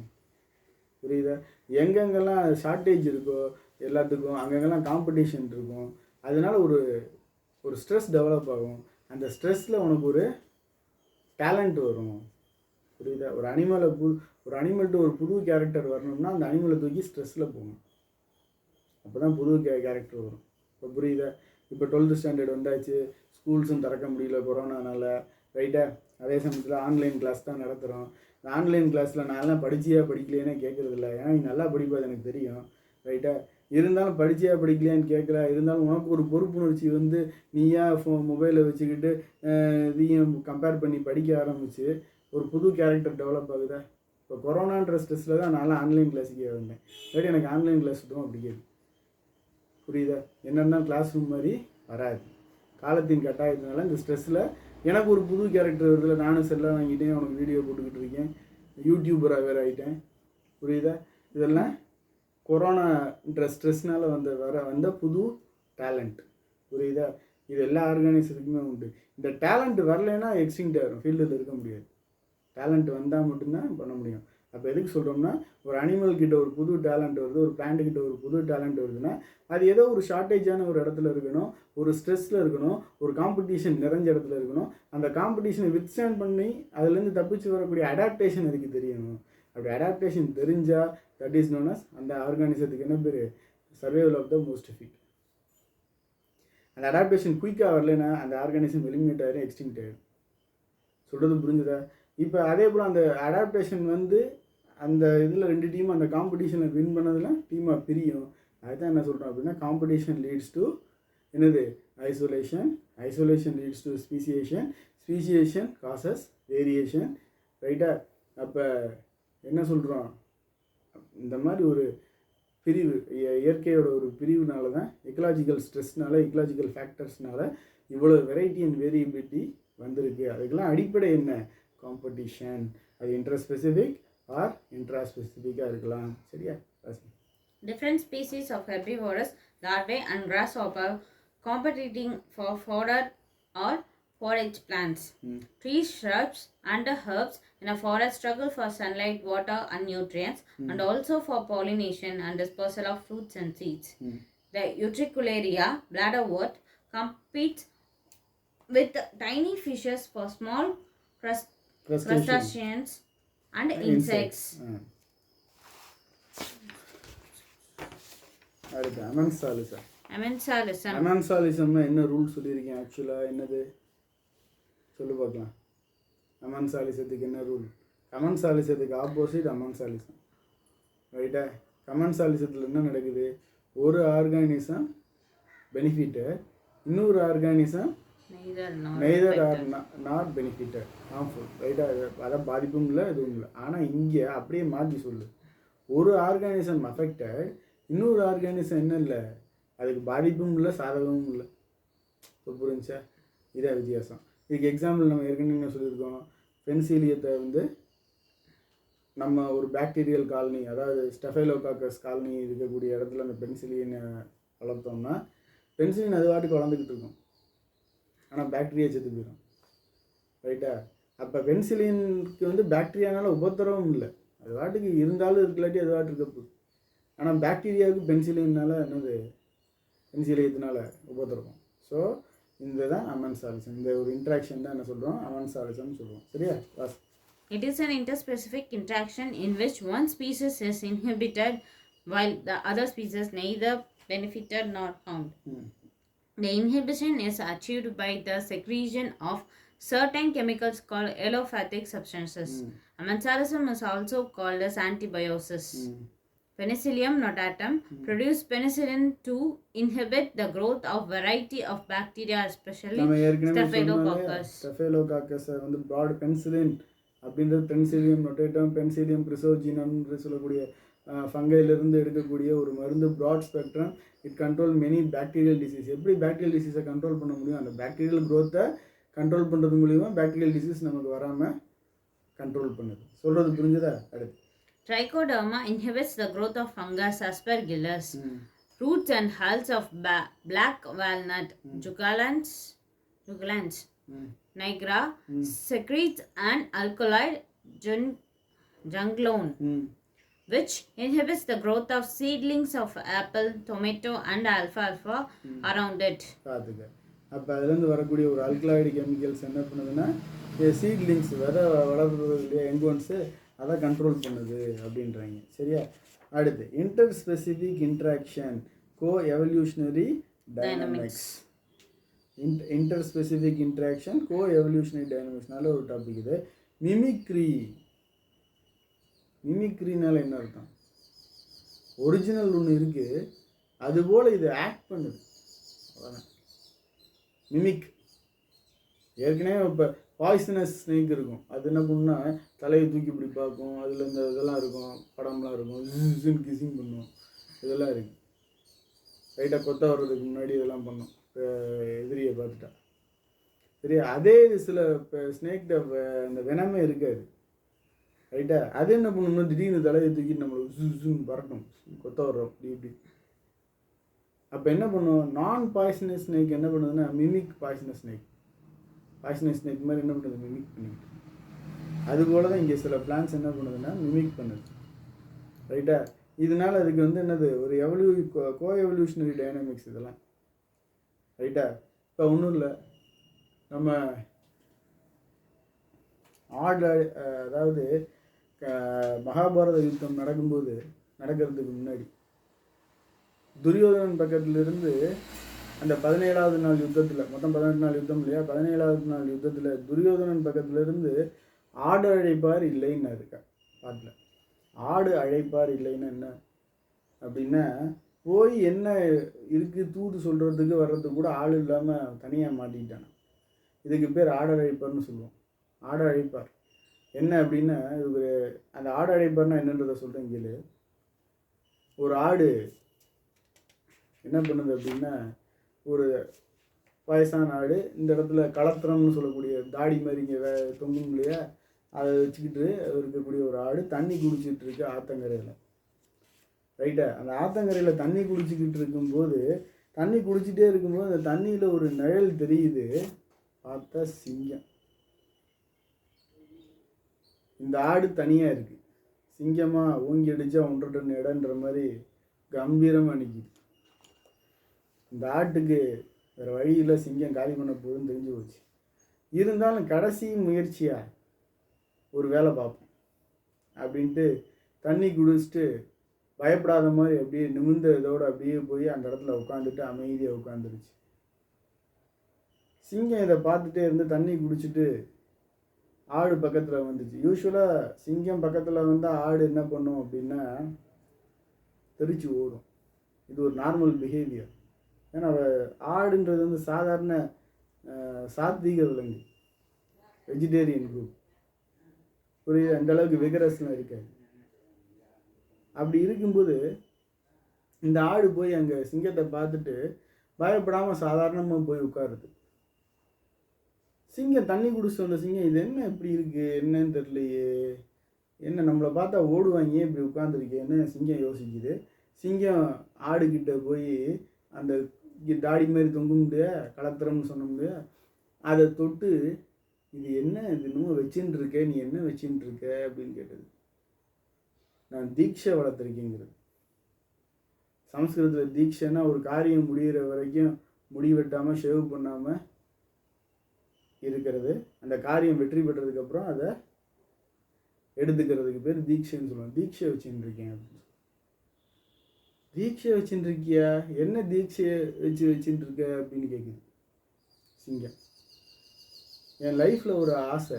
புரியுதா? எங்கெங்கெல்லாம் ஷார்ட்டேஜ் இருக்கோ எல்லாத்துக்கும் அங்கங்கெல்லாம் காம்படிஷன் இருக்கும். அதனால ஒரு ஸ்ட்ரெஸ் டெவலப் ஆகும். அந்த ஸ்ட்ரெஸ்ஸில் உனக்கு ஒரு டேலண்ட் வரும். புரியுதா? ஒரு அனிமல்ட்டு ஒரு புது கேரக்டர் வரணும்னா அந்த அனிமலை தூக்கி ஸ்ட்ரெஸ்ஸில் போகணும். அப்போ தான் புது கேரக்டர் வரும். இப்போ புரியுதா? இப்போ 12th ஸ்டாண்டர்ட் வந்தாச்சு, ஸ்கூல்ஸும் திறக்க முடியல கொரோனானால, ரைட்டா? அதே சமயத்தில் ஆன்லைன் கிளாஸ் தான் நடத்துகிறோம். இந்த ஆன்லைன் கிளாஸில் நான்லாம் படிக்கலையேன்னு கேட்குறதில்ல. ஏன்னா நீ நல்லா படிப்பது எனக்கு தெரியும், ரைட்டா? இருந்தாலும் படிக்கலையான்னு கேட்கல. இருந்தாலும் உனக்கு ஒரு பொறுப்புணர்ச்சி வந்து நீயா மொபைலை வச்சுக்கிட்டு இதையும் கம்பேர் பண்ணி படிக்க ஆரம்பித்து ஒரு புது கேரக்டர் டெவலப் ஆகுதா? இப்போ கொரோனான்ற ஸ்ட்ரெஸ்ஸில் தான் நான்லாம் ஆன்லைன் கிளாஸுக்கே வந்தேன். ரைட், எனக்கு ஆன்லைன் கிளாஸ் சுத்தமாக பிடிக்காது. புரியுதா? என்னென்னா கிளாஸ் ரூம் மாதிரி வராது. காலத்தின் கட்டாயத்தினால இந்த ஸ்ட்ரெஸ்ஸில் எனக்கு ஒரு புது கேரக்டர் வருதுல, நானும் செல்லாக வாங்கிட்டேன், உனக்கு வீடியோ போட்டுக்கிட்டு இருக்கேன், யூடியூபராக வேறு ஆகிட்டேன். புரியுதா? இதெல்லாம் கொரோனான்ற ஸ்ட்ரெஸ்னால் வந்த புது டேலண்ட். புரியுதா? இது எல்லா ஆர்கனைசேஷனுக்குமே உண்டு. இந்த டேலண்ட் வரலைன்னா எக்ஸ்டிங்க்ட் ஆகிடும், ஃபீல்டில் இருக்க முடியாது. டேலண்ட் வந்தால் மட்டும்தான் பண்ண முடியும். அப்போ எதுக்கு சொல்கிறோம்னா, ஒரு அனிமல் கிட்ட ஒரு புது டேலண்ட் வருது, ஒரு பிளான்ட் கிட்ட ஒரு புது டேலண்ட் வருதுன்னா அது ஏதோ ஒரு ஷார்ட்டேஜான ஒரு இடத்துல இருக்கணும், ஒரு ஸ்ட்ரெஸ்ஸில் இருக்கணும், ஒரு காம்படிஷன் நிறைஞ்ச இடத்துல இருக்கணும். அந்த காம்படிஷனை வித்ஸ்டாண்ட் பண்ணி அதுலேருந்து தப்பிச்சு வரக்கூடிய அடாப்டேஷன் அதுக்கு தெரியணும். அப்படி அடாப்டேஷன் தெரிஞ்சால் தட் இஸ் நோன் அஸ் அந்த ஆர்கானிசத்துக்கு என்ன பேர்? Survival of the most fit. அந்த அடாப்டேஷன் குயிக்காக வரலைன்னா அந்த ஆர்கானிசம் எலிமினேட் ஆகிடும், எக்ஸ்டிங்க்ட் ஆகிடும். சொல்கிறது புரிஞ்சுதா? இப்போ அதே போல் அந்த அடாப்டேஷன் வந்து அந்த இதில் 2 டீம் அந்த காம்படிஷனில் வின் பண்ணதில் டீமாக பிரியும். அதுதான் என்ன சொல்கிறோம் அப்படின்னா, காம்படிஷன் லீட்ஸ் டு என்னது? Isolation leads to speciation causes variation, ரைட்டா? அப்போ என்ன சொல்கிறோம்? இந்த மாதிரி ஒரு பிரிவு, இயற்கையோட ஒரு பிரிவுனால தான், எக்கலாஜிக்கல் ஸ்ட்ரெஸ்னால, எக்கலாஜிக்கல் ஃபேக்டர்ஸ்னால இவ்வளோ வெரைட்டி அண்ட் வேரியபிலிட்டி வந்திருக்கு. அதுக்கெல்லாம் அடிப்படை என்ன? காம்படிஷன். அது இன்ட்ராஸ்பெசிஃபிக் ஆர் இன்ட்ராஸ்பெசிஃபிக்காக இருக்கலாம். சரியா? Different species of herbivores, larvae and grasshopper competing for fodder or forage plants. Trees, shrubs and herbs in a forest struggle for sunlight, water and nutrients, and also for pollination and dispersal of fruits and seeds. The Utricularia bladderwort competes with tiny fishes for small crustaceans and insects. அடுத்து அமென்சாலிசம். Amensalism. அமென்சாலிசம்னா என்ன rule சொல்லியிருக்கேன்? ஆக்சுவலாக என்னது சொல்லு பார்க்கலாம். அமென்சாலிசத்துக்கு என்ன rule? கமென்சாலிசத்துக்கு opposite அமென்சாலிசம், ரைட்டா? கமென்சாலிசத்தில் என்ன நடக்குது? ஒரு ஆர்கானிசம் பெனிஃபிட்டட், இன்னொரு organism neither or not benefitted, harmful, ரைட்டா? அதான் பாதிப்பும் இல்லை, எதுவும் இல்லை. ஆனால் இங்கே அப்படியே மாற்றி சொல்லு. ஒரு ஆர்கானிசம் அஃபெக்டட், இன்னொரு ஆர்கானிசம் என்ன இல்லை, அதுக்கு பாதிப்பும் இல்லை, சாதகமும் இல்லை. இப்போ புரிஞ்சா? இதே வித்தியாசம். இதுக்கு எக்ஸாம்பிள் நம்ம ஏற்கனவே என்ன சொல்லியிருக்கோம்? பென்சிலியத்தை வந்து நம்ம ஒரு பாக்டீரியல் காலனி, அதாவது ஸ்டெஃபைலோகாக்கஸ் காலனி இருக்கக்கூடிய இடத்துல அந்த பென்சிலியனை வளர்த்தோம்னா பென்சிலின் அது வாட்டுக்கு வளர்ந்துக்கிட்டு இருக்கும், ஆனால் பாக்டீரியா செத்து போயிடும், ரைட்டா? அப்போ பென்சிலினுக்கு வந்து பாக்டீரியானால உபத்திரவும் இல்லை, அது வாட்டுக்கு இருந்தாலும் இருக்கலாட்டி அது வாட்டு இருக்க போகுது. ஆனால் பாக்டீரியாவுக்கு பென்சிலினால என்னது? பென்சிலியத்தினால உபத்திரவும். ஸோ இந்த தான் அமென்சாலிசம். இந்த ஒரு இன்ட்ராக்ஷன் தான் என்ன சொல்கிறோம்? அமென்சாலிசம்னு சொல்லுவோம். சரியா? It is an interspecific interaction in which one species is inhibited while the other species neither benefited nor harmed. The inhibition is achieved by the secretion of certain chemicals called allopathic substances. Amensalism is also called as antibiosis. Penicillium notatum produce penicillin to inhibit the growth of variety of bacteria, especially Staphylococcus. Staphylococcus வந்து broad penicillin அப்படின்றது penicillium notatum, penicillium கிரிசோஜினம்னு சொல்லக்கூடிய ஃபங்கையிலிருந்து எடுக்கக்கூடிய ஒரு மருந்து. Broad spectrum. It control many bacterial disease. எப்படி bacterial டிசீஸை கண்ட்ரோல் பண்ண முடியும்? அந்த பாக்டீரியல் க்ரோத்தை கண்ட்ரோல் பண்ணுறது மூலிமா பாக்டீரியல் டிசீஸ் நமக்கு வராமல் கண்ட்ரோல் பண்ணுது. சொல்கிறது புரிஞ்சுதா? அடுத்து Trichoderma inhibits the growth of fungus Aspergillus. Roots and hulls of black walnut, Juglans nigra secretes an alkaloid junglone, which inhibits the growth of seedlings of apple, tomato and alfalfa around it. பார்த்துக்க. அப்போ அதுலேருந்து வரக்கூடிய ஒரு alkaloid chemicals என்ன பண்ணுதுன்னா seedlings விதை வளர்றது இல்லையா எங்கோன்ஸு அதை கண்ட்ரோல் பண்ணுது அப்படின்றாங்க. சரியா? அடுத்து inter specific interaction co evolutionary dynamics. Inter specific interaction co evolutionary டைனமிக்ஸ்னால ஒரு டாபிக் இது. மிமிக்ரினால என்ன அர்த்தம்? ஒரிஜினல் ஒன்று இருக்குது, அதுபோல் இது ஆக்ட் பண்ணுது, அவ்வளோதான் மிமிக். ஏற்கனவே இப்போ பாய்சனஸ் ஸ்னேக் இருக்கும், அது என்ன பண்ணுன்னா தலையை தூக்கி இப்படி பார்க்கும், அதில் இந்த இதெல்லாம் இருக்கும், படம்லாம் இருக்கும், ஜின்னு கிசிங் பண்ணும், இதெல்லாம் இருக்குது. ரைட்டாக கொத்த வர்றதுக்கு முன்னாடி இதெல்லாம் பண்ணும் எதிரியை பார்த்துட்டா. சரியா? அதே இது சில இப்போ ஸ்னேக்கிட்ட அந்த வெனமே இருக்காது. ரைட்டா? அது என்ன பண்ணணும்னா திடீர்னு தலையை தூக்கிட்டு நம்மளுக்கு ஜூன்னு பறக்கும், கொத்த வர்றோம் இப்படி. அப்போ என்ன பண்ணுவோம்? நான் பாய்சனஸ் ஸ்னேக் என்ன பண்ணுதுன்னா mimic poisonous snake. Poisonous snake மாதிரி என்ன பண்ணுது? மிமிக் பண்ணிட்டு. அதுபோல் தான் இங்கே சில பிளான்ஸ் என்ன பண்ணுதுன்னா மிமிக் பண்ணுது. ரைட்டா? இதனால் அதுக்கு வந்து என்னது ஒரு கோ எவல்யூஷனரி டைனமிக்ஸ் இதெல்லாம். ரைட்டா? இப்போ ஒன்றும் இல்லை, நம்ம அதாவது மகாபாரத யுத்தம் நடக்கிறதுக்கு முன்னாடி துரியோதனன் பக்கத்திலிருந்து அந்த 17வது நாள் யுத்தத்தில், மொத்தம் 18 நாள் யுத்தம் இல்லையா, 17வது நாள் யுத்தத்தில் துரியோதனன் பக்கத்திலிருந்து ஆடு அழைப்பார் இல்லைன்னு இருக்கா பாட்டில். ஆடு அழைப்பார் இல்லைன்னு என்ன அப்படின்னா, போய் என்ன இருக்குது தூது சொல்கிறதுக்கு வர்றதுக்கு கூட ஆள் இல்லாமல் தனியாக மாட்டிக்கிட்டான். இதுக்கு பேர் ஆடு அழைப்பார்னு சொல்லுவோம். ஆடு அழைப்பார் என்ன அப்படின்னா, இது அந்த ஆடு அழைப்பார்னா என்னன்றதை சொல்கிறேன் கேளு. ஒரு ஆடு என்ன பண்ணுது அப்படின்னா, ஒரு வயசான ஆடு இந்த இடத்துல களத்திரம்னு சொல்லக்கூடிய தாடி மாதிரி இங்கே தொங்கும் இல்லையா, அதை வச்சுக்கிட்டு இருக்கக்கூடிய ஒரு ஆடு தண்ணி குடிச்சிட்டு இருக்கு ஆத்தங்கரையில். ரைட்டா? அந்த ஆத்தங்கரையில் தண்ணி குடிச்சிக்கிட்டு இருக்கும்போது, தண்ணி குடிச்சிட்டே இருக்கும்போது அந்த தண்ணியில் ஒரு நிழல் தெரியுது. பார்த்தா சிங்கம். இந்த ஆடு தனியாக இருக்குது, சிங்கமாக ஓங்கி அடித்தா 1.5 டன் இடன்ற மாதிரி கம்பீரமாக நிற்கிது. இந்த ஆட்டுக்கு வேறு வழியில் சிங்கம் காலி பண்ண போகுதுன்னு தெரிஞ்சு போச்சு. இருந்தாலும் கடைசி முயற்சியாக ஒரு வேலை பார்ப்போம் அப்படின்ட்டு தண்ணி குடிச்சிட்டு பயப்படாத மாதிரி அப்படியே நிமிர்ந்த இதோடு அப்படியே போய் அந்த இடத்துல உட்காந்துட்டு அமைதியாக உட்காந்துருச்சு. சிங்கம் இதை பார்த்துட்டே இருந்து தண்ணி குடிச்சிட்டு ஆடு பக்கத்தில் வந்துச்சு. யூஸ்வலாக சிங்கம் பக்கத்தில் வந்தால் ஆடு என்ன பண்ணும் அப்படின்னா தெரிச்சு ஓடும். இது ஒரு நார்மல் பிஹேவியர். ஏன்னா ஆடுன்றது வந்து சாதாரண சாத்வீக விலங்கு, வெஜிடேரியன் குரூப். புரியுது? அந்தளவுக்கு விகரஸ்லாம் இருக்காது. அப்படி இருக்கும்போது இந்த ஆடு போய் அங்கே சிங்கத்தை பார்த்துட்டு பயப்படாமல் சாதாரணமாக போய் உட்காருது. சிங்கம் தண்ணி குடிச்சு வந்த சிங்கம் இது என்ன இப்படி இருக்குது, என்னன்னு தெரியலையே, என்ன நம்மளை பார்த்தா ஓடுவாங்க இப்படி உட்காந்துருக்கேன்னு சிங்கம் யோசிக்குது. சிங்கம் ஆடுகிட்ட போய் அந்த தாடி மாதிரி தொங்கும் இல்லையா, களத்திரம்னு சொன்னோம் இல்லையா, அதை தொட்டு இது என்ன, இது இன்னமும் வச்சுன்னு இருக்க, நீ என்ன வச்சுன்னு இருக்க அப்படின்னு கேட்டது. நான் தீட்சை வளர்த்துருக்கேங்கிறது. சமஸ்கிருதத்தில் தீட்சைன்னா ஒரு காரியம் முடிகிற வரைக்கும் முடி வெட்டாமல் ஷேவ் பண்ணாமல் இருக்கிறது. அந்த காரியம் வெற்றி பெற்றதுக்கப்புறம் அதை எடுத்துக்கிறதுக்கு பேர் தீட்சைன்னு சொல்லுவாங்க. தீட்சை வச்சுன்னு இருக்கேன் அப்படின்னு. தீட்சை வச்சுட்டு இருக்கியா, என்ன தீட்சையை வச்சுட்டு இருக்க அப்படின்னு கேட்குது சிங்கம். என் லைஃப்பில் ஒரு ஆசை,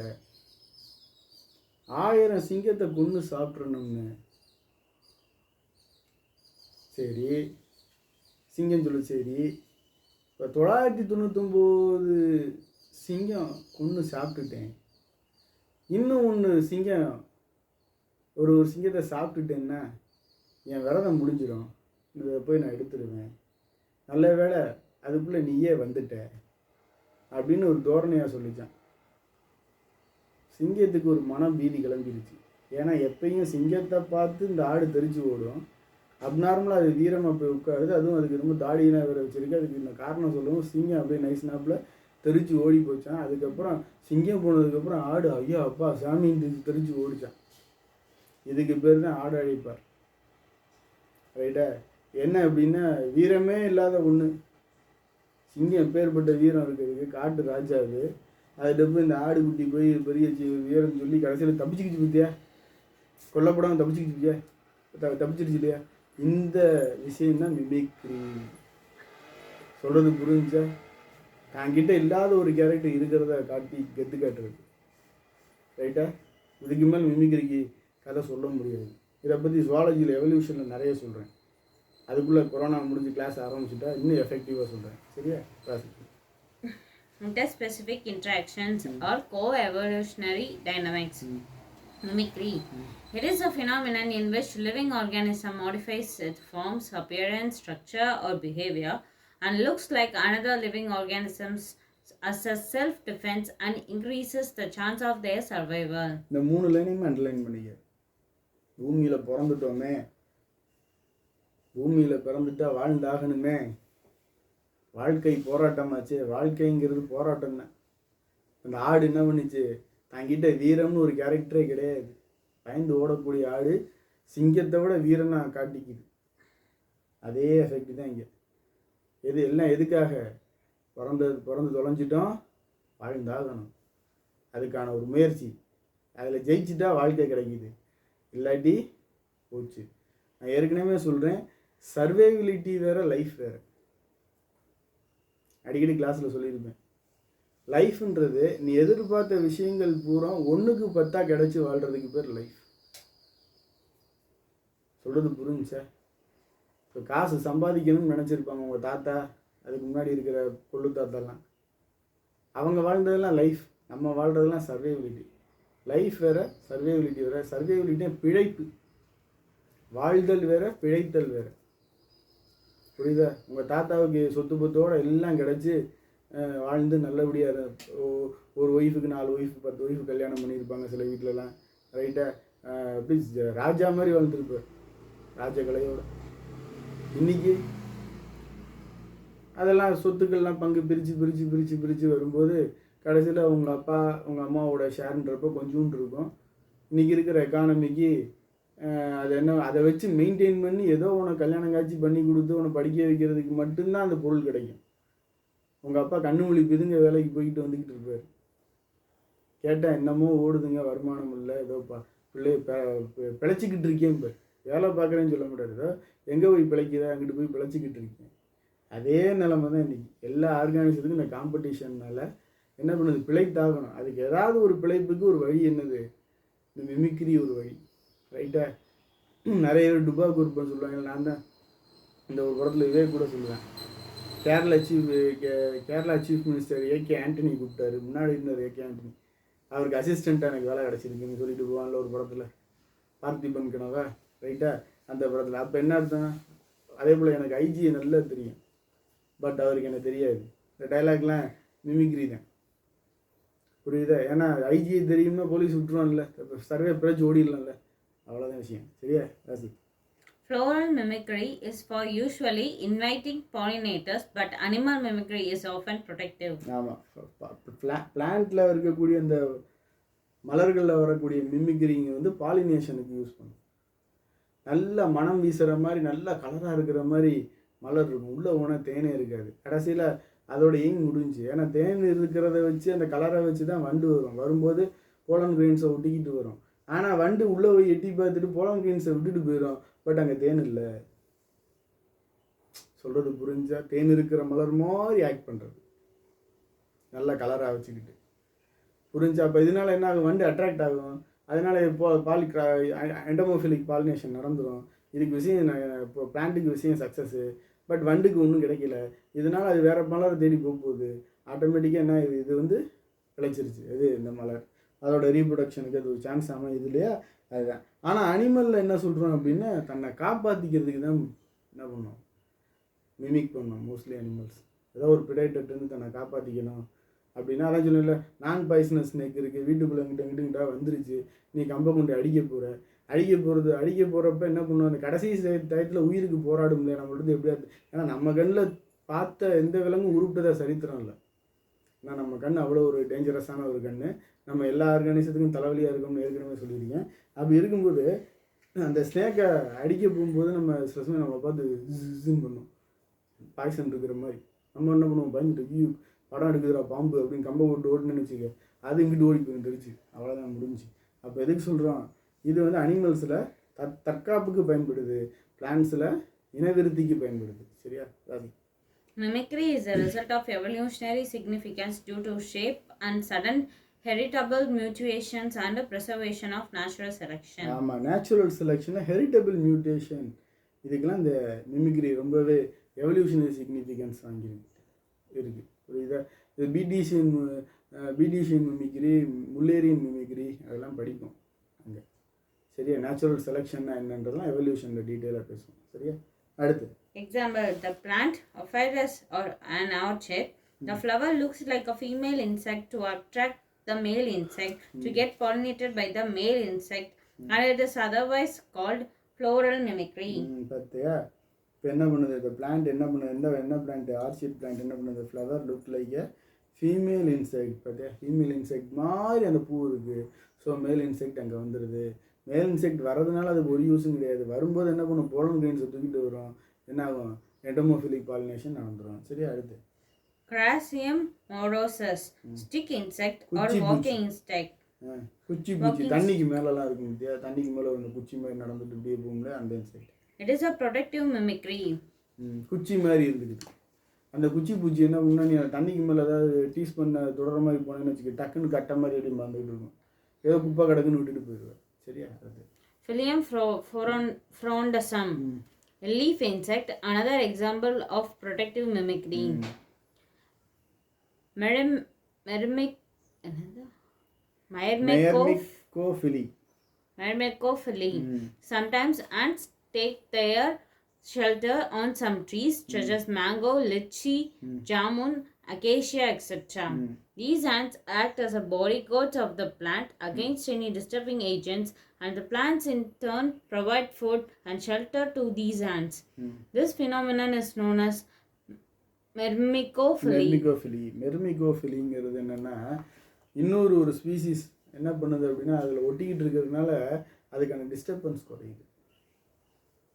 1000 சிங்கத்தை கொன்று சாப்பிட்றணும்னு. சரி, சிங்கம் சொல்லு. சரி, இப்போ 999 சிங்கம் கொன்று சாப்பிட்டுட்டேன், இன்னும் ஒன்று சிங்கம் ஒரு சிங்கத்தை சாப்பிட்டுட்டேன்னா என் விரதம் முடிஞ்சிடும், இதை போய் நான் எடுத்துடுவேன். நல்ல வேளை அதுக்குள்ளே நீயே வந்துட்ட அப்படின்னு ஒரு தோரணையாக சொல்லித்தான். சிங்கத்துக்கு ஒரு மன பீதி கிளம்பிடுச்சு. ஏன்னா எப்பயும் சிங்கத்தை பார்த்து இந்த ஆடு தெரிச்சு ஓடும். அப்நார்மலாக அது வீரமாக போய் உட்காருது. அதுவும் அதுக்கு ரொம்ப தாடியெல்லாம் வேறு வச்சுருக்கு. அதுக்கு இந்த காரணம் சொல்லவும் சிங்கம் அப்படியே நைஸ் நாப்பில் தெரிச்சு ஓடி போச்சான். அதுக்கப்புறம் சிங்கம் போனதுக்கப்புறம் ஆடு ஐயா அப்பா சாமின்னு தெரிச்சு ஓடிச்சான். இதுக்கு பேர் தான் ஆடு அழைப்பார். ரைட்டா? என்ன அப்படின்னா வீரமே இல்லாத ஒன்று. சிங்கம் எப்பேற்பட்ட வீரம் இருக்கிறதுக்கு, காட்டு ராஜாவு அதுகிட்ட போய் இந்த ஆடு குட்டி போய் பெரிய வீரன்னு சொல்லி கடைசியில் தப்பிச்சுக்கிச்சு பத்தியா, கொல்லப்படாமல் தப்பிச்சுக்கிச்சு பத்தியா, தப்பிச்சிருச்சு இல்லையா. இந்த விஷயம்தான் மிமிக்ரி. சொல்கிறது புரிஞ்சா, தன்கிட்ட இல்லாத ஒரு கேரக்டர் இருக்கிறத காட்டி கெத்து காட்டுறது. ரைட்டா? இதுக்கு மேல் மிமிக்ரிக்கு கதை சொல்ல முடியாது. இதை பற்றி ஜுவாலஜியில் எவல்யூஷனில் நிறைய சொல்கிறேன். அதுக்குள்ளே கொரோனா முடிஞ்சு கிளாஸ் ஆரம்பிச்சுட்டா இன்னும் எஃபெக்டிவாக சொல்கிறேன். சரியா? Class Interspecific interactions or co-evolutionary dynamics. Mimicry. It is a phenomenon in which living organism modifies its forms, appearance, structure, or behavior and looks like another living organism as a self-defense and increases the chance of their survival. இந்த 3 லைனையும் underline பண்ணிக்க. பூமியில் பிறந்துட்டோமே, பூமியில் பிறந்துட்டா வாழ்ந்தாகணுமே, வாழ்க்கை போராட்டமாச்சு. வாழ்க்கைங்கிறது போராட்டம் தான். அந்த ஆடு என்ன பண்ணிச்சு, தங்கிட்ட வீரம்னு ஒரு கேரக்டரே கிடையாது. பயந்து ஓடக்கூடிய ஆடு சிங்கத்தை விட வீரனாக காட்டிக்குது. அதே எஃபெக்ட் தான் இங்கே. எல்லாம் எதுக்காக? பிறந்து தொலைஞ்சிட்டோம், வாழ்ந்தாகணும். அதுக்கான ஒரு முயற்சி. அதில் ஜெயிச்சுட்டா வாழ்க்கை கிடைக்கிது, இல்லாட்டி போச்சு. நான் ஏற்கனவே சொல்கிறேன், சர்வைபிலிட்டி வேறு, லைஃப் வேறு. அடிக்கடி கிளாஸில் சொல்லியிருப்பேன். லைஃப்ன்றது நீ எதிர்பார்த்த விஷயங்கள் பூரா 1க்கு 10 கிடச்சி வாழ்கிறதுக்கு பேர் லைஃப். சொல்கிறது புரிஞ்சா? இப்போ காசு சம்பாதிக்கணும்னு நினச்சிருப்பாங்க உங்கள் தாத்தா, அதுக்கு முன்னாடி இருக்கிற கொள்ளு தாத்தாலாம். அவங்க வாழ்ந்ததெல்லாம் லைஃப். நம்ம வாழ்கிறதெல்லாம் சர்வைபிலிட்டி. லைஃப் வேறு, சர்வைபிலிட்டி வேறு. சர்வைபிலிட்டினா பிழைப்பு. வாழ்தல் வேறு, பிழைத்தல் வேறு. புரியுதா? உங்கள் தாத்தாவுக்கு சொத்து பத்தோடு எல்லாம் கிடச்சி வாழ்ந்து நல்லபடியாக ஒரு ஒய்ஃபுக்கு 4 ஒய்ஃபு 10 ஒய்ஃபு கல்யாணம் பண்ணியிருப்பாங்க சில வீட்டிலலாம். ரைட்டாக? அப்படி ராஜா மாதிரி வாழ்ந்துருப்பார், ராஜகலையோட. இன்றைக்கி அதெல்லாம் சொத்துக்கள்லாம் பங்கு பிரித்து பிரித்து பிரித்து பிரித்து வரும்போது கடைசியில் உங்கள் அப்பா உங்கள் அம்மாவோட ஷேர்ன்றப்போ கொஞ்சோண்டு இருக்கும். இன்றைக்கி இருக்கிற எக்கானமிக்கு அது என்ன, அதை வச்சு மெயின்டைன் பண்ணி ஏதோ உனக்கு கல்யாணம் காட்சி பண்ணி கொடுத்து உன்னை படிக்க வைக்கிறதுக்கு மட்டும்தான் அந்த பொருள் கிடைக்கும். உங்கள் அப்பா கண்ணு மொழி பிதுங்க வேலைக்கு போய்கிட்டு வந்துக்கிட்டு இருப்பார். கேட்டால் என்னமோ ஓடுதுங்க, வருமானம் இல்லை, ஏதோ பிள்ளை பிழைச்சிக்கிட்டு இருக்கேன். இப்போ வேலை பார்க்குறேன்னு சொல்ல முடியாது, ஏதோ எங்கே போய் பிழைக்குதா அங்கிட்டு போய் பிழைச்சிக்கிட்டு இருக்கேன். அதே நிலைமை தான் இன்றைக்கி. எல்லா ஆர்கானிசத்துக்கும் இந்த காம்படிஷன்னால என்ன பண்ணுது, பிழைத்தாகணும். அதுக்கு ஏதாவது ஒரு பிழைப்புக்கு ஒரு வழி என்னது, இந்த மிமிக்ரி ஒரு வழி. ரைட்டா? நிறைய பேர் டுபாக்கு இருப்பேன்னு சொல்லுவாங்க. நான் தான் இந்த ஒரு படத்தில் இதே கூட சொல்லுவேன். Kerala chief minister AK Antony கூப்பிட்டாரு. முன்னாடி இருந்தார் ஏகே ஆண்டனி. அவருக்கு அசிஸ்டண்ட்டாக எனக்கு வேலை கிடச்சிருக்குன்னு சொல்லிட்டு போவான்ல ஒரு படத்தில், பார்த்திபன் கனவா. ரைட்டா? அந்த படத்தில். அப்போ என்ன அர்த்தம்? அதே போல் எனக்கு ஐஜியை நல்லா தெரியும், பட் அவருக்கு எனக்கு தெரியாது. இந்த டைலாக்லாம் மிமிக்ரி தான். புரியுதா? ஏன்னா ஐஜியை தெரியும்னா போலீஸ் விட்டுருவான்ல, சர்வே பிரிச்சு ஓடிடலாம்ல. அவ்வளோதான் விஷயம். சரியா? ராசி. Floral mimicry is for usually inviting pollinators, but animal mimicry is often protective. ஆமாம். பிளான்ட்டில் இருக்கக்கூடிய அந்த மலர்களில் வரக்கூடிய மிமிக்ரிங்க வந்து பாலினேஷனுக்கு யூஸ் பண்ணும். நல்லா மனம் வீசுகிற மாதிரி, நல்லா கலராக இருக்கிற மாதிரி மலர் இருக்கும். உள்ளே போனால் தேனே இருக்காது. கடைசியில் அதோட எய்ம் முடிஞ்சு. ஏன்னா தேன் இருக்கிறத வச்சு அந்த கலரை வச்சு தான் வண்டு வரும். வரும்போது போலன் கிரெயின்ஸை ஒட்டிக்கிட்டு வரும். ஆனால் வண்டு உள்ளே போய் எட்டி பார்த்துட்டு போலன் கிரெயின்ஸை விட்டுட்டு போயிடும். பட் அங்கே தேன் இல்லை. சொல்கிறது புரிஞ்சா? தேன் இருக்கிற மலர் மாதிரி ஆக்ட் பண்ணுறது, நல்லா கலராக வச்சுக்கிட்டு. புரிஞ்சா? அப்போ இதனால் என்ன ஆகும், வண்டு அட்ராக்ட் ஆகும். அதனால் இப்போ எண்டமோஃபிலிக் பாலினேஷன் நடந்துடும். இதுக்கு விஷயம் இப்போ பிளான்ட்டுக்கு விஷயம் சக்ஸஸ்ஸு. பட் வண்டுக்கு ஒன்றும் கிடைக்கல. இதனால் அது வேறு மலரை தேடி போகுது. ஆட்டோமேட்டிக்காக என்ன இது வந்து விளைச்சிருச்சு. இது இந்த மலர் அதோட ரீப்ரொடக்ஷனுக்கு அது ஒரு சான்ஸ் அமையுது இல்லையா? அதுதான். ஆனால் அனிமலில் என்ன சொல்கிறோம் அப்படின்னா, தன்னை காப்பாற்றிக்கிறதுக்கு தான் என்ன பண்ணோம், மிமிக் பண்ணோம். மோஸ்ட்லி அனிமல்ஸ் ஏதோ ஒரு பிடேட்டர்ன்னு தன்னை காப்பாற்றிக்கணும் அப்படின்னா, அதான் சொல்லல, நான் பாய்சனஸ் ஸ்னேக் இருக்குது, வீட்டுக்குள்ளே கிட்ட வந்துருச்சு, நீ கம்பை கொண்டு அடிக்க போகிறப்ப என்ன பண்ணுவோம், அந்த கடைசி டயத்தில் உயிருக்கு போராடும் இல்லையா நம்மள்ட்ட எப்படியாது. ஏன்னா நம்ம கண்ணில் பார்த்த எந்த விலங்கும் உருப்பிட்டதாக சரித்திரம் இல்லை. ஏன்னா நம்ம கண் அவ்வளோ ஒரு டேஞ்சரஸான ஒரு கண். நம்ம எல்லா ஆர்கானிசத்துக்கும் தலைவலியாக இருக்கும்னு ஏற்கனவே சொல்லியிருக்கேன். அப்படி இருக்கும்போது அந்த ஸ்னேக்கை அடிக்க போகும்போது நம்ம ஸ்ட்ரெஸ்ஸுமே நம்ம பார்த்து ஜின்னு பண்ணும், பாய்சன் இருக்கிற மாதிரி. நம்ம என்ன பண்ணுவோம், பயந்துட்டு படம் எடுக்குதுடா பாம்பு அப்படின்னு கம்பை போட்டு ஓட்டுன்னு வச்சுக்க, அது இங்கிட்டு ஓடி போயிடும் தெரிச்சு, அவ்வளோதான் முடிஞ்சு. அப்போ எதுக்கு சொல்கிறோம், இது வந்து அனிமல்ஸில் தற்காப்புக்கு பயன்படுது, பிளான்ஸில் இனவிருத்திக்கு பயன்படுது. சரியா? ராசி. Mimicry is a result of evolutionary significance due to shape and sudden heritable mutations and preservation of natural selection. ஆமாம், நேச்சுரல் செலெக்ஷனில் ஹெரிட்டபிள் மியூட்டேஷன், இதுக்கெல்லாம் இந்த மிமிக்ரி ரொம்பவே எவல்யூஷனரி சிக்னிஃபிகன்ஸ் இருக்குது. புரியுதா? இது பீடிஷியன் மிமிக்ரி, முல்லேரியன் மிமிக்ரி அதெல்லாம் படிப்போம் அங்கே. சரியா? நேச்சுரல் செலெக்ஷன்னா என்னன்றதுலாம் எவல்யூஷனில் டீட்டெயிலாக பேசுவோம். சரியா? அடுத்து Example, the plant Ophrys or an orchid. The flower looks like a female insect to attract the male insect to get pollinated by the male insect, and it is otherwise called floral mimicry. பார்த்தியா? இப்போ என்ன பண்ணுது இந்த plant, என்ன பண்ணுது, என்ன plant, orchid plant என்ன பண்ணுது, flower look like a female insect. பார்த்தியா? ஃபீமேல் இன்செக்ட் மாதிரி அந்த பூ இருக்குது. ஸோ மேல் இன்செக்ட் அங்கே வந்துடுது. மேல் இன்செக்ட் வர்றதுனால அதுக்கு ஒரு யூஸும் கிடையாது. வரும்போது என்ன பண்ணும், போலன் கிரெயின்ஸை தூக்கிட்டு வரும், என்ன ஆகும், எண்டோமோஃபிலிக் பாலினேஷன் நடந்துடும். சரியா? அடுத்து Crasium morosus, stick insect or walking insect. குச்சி பூச்சி தண்ணிக்கு மேலெலாம் இருக்கும் பார்த்தியா? தண்ணிக்கு மேலே வந்து குச்சி மாதிரி நடந்துட்டு இப்படியே போகும்ல, அந்த insect. It is a protective mimicry. குச்சி மாதிரி இருக்குது. அந்த குச்சி பூச்சி என்ன பண்ணா, நீ தண்ணிக்கு மேலே ஏதாவது டீஸ் பண்ண தொடர மாதிரி போனேன்னு வச்சுக்க, டக்குன்னு கட்ட மாதிரி எப்படி மறந்துக்கிட்டு இருக்கும், ஏதோ குப்பை கிடக்குன்னு விட்டுட்டு போயிடுவேன். சரியா? அது Phyllium frondosum, a leaf insect, another example of protective mimicry. Myrmecophily. Sometimes ants take their shelter on some trees such as mango, lychee, jamun, acacia, etc. These ants act as a bodyguards of the plant against any disturbing agents, and the plants in turn provide food and shelter to these ants. This phenomenon is known as மெர்மிகோஃபிலிங்கிறது என்னென்னா, இன்னொரு species என்ன பண்ணுது அப்படின்னா, அதில் ஒட்டிக்கிட்டு இருக்கிறதுனால அதுக்கான disturbance குறையுது.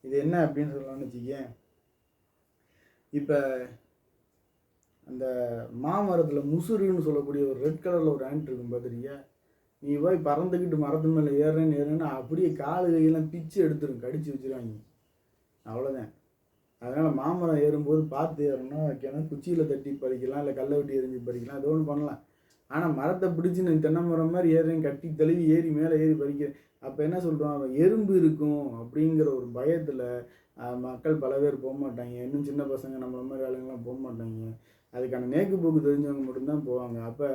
இது என்ன அப்படின்னு சொல்லலாம்னு வச்சுக்கேன். இப்போ அந்த மாமரத்தில் முசுறுன்னு சொல்லக்கூடிய ஒரு ரெட் கலரில் ஒரு ஆண்ட் இருக்கும் பார்த்துருக்கியா? நீ போய் பறந்துக்கிட்டு மரத்து மேலே ஏறுறேன்னு அப்படியே காலு கையெல்லாம் பிச்சு எடுத்துரும், கடிச்சு வச்சுருவாங்க. அவ்வளோதான். அதனால் மாமரம் ஏறும்போது பார்த்து ஏறணும். வைக்கணும், குச்சியில் தட்டி பறிக்கலாம், இல்லை கல்லை வெட்டி எரிஞ்சு பறிக்கலாம், அது ஒன்று பண்ணலாம். ஆனால் மரத்தை பிடிச்சி நீ தென்னை மரம் மாதிரி ஏறுறேன், கட்டி தழுவி ஏறி மேலே ஏறி பறிக்கிறேன். அப்போ என்ன சொல்கிறோம், எறும்பு இருக்கும் அப்படிங்கிற ஒரு பயத்தில் மக்கள் பல பேர் போக மாட்டாங்க. இன்னும் சின்ன பசங்க நம்மள மாதிரி ஆளுங்கெல்லாம் போக மாட்டாங்க. அதுக்கான நேக்கு போக்கு தெரிஞ்சவங்க மட்டும்தான் போவாங்க. அப்போ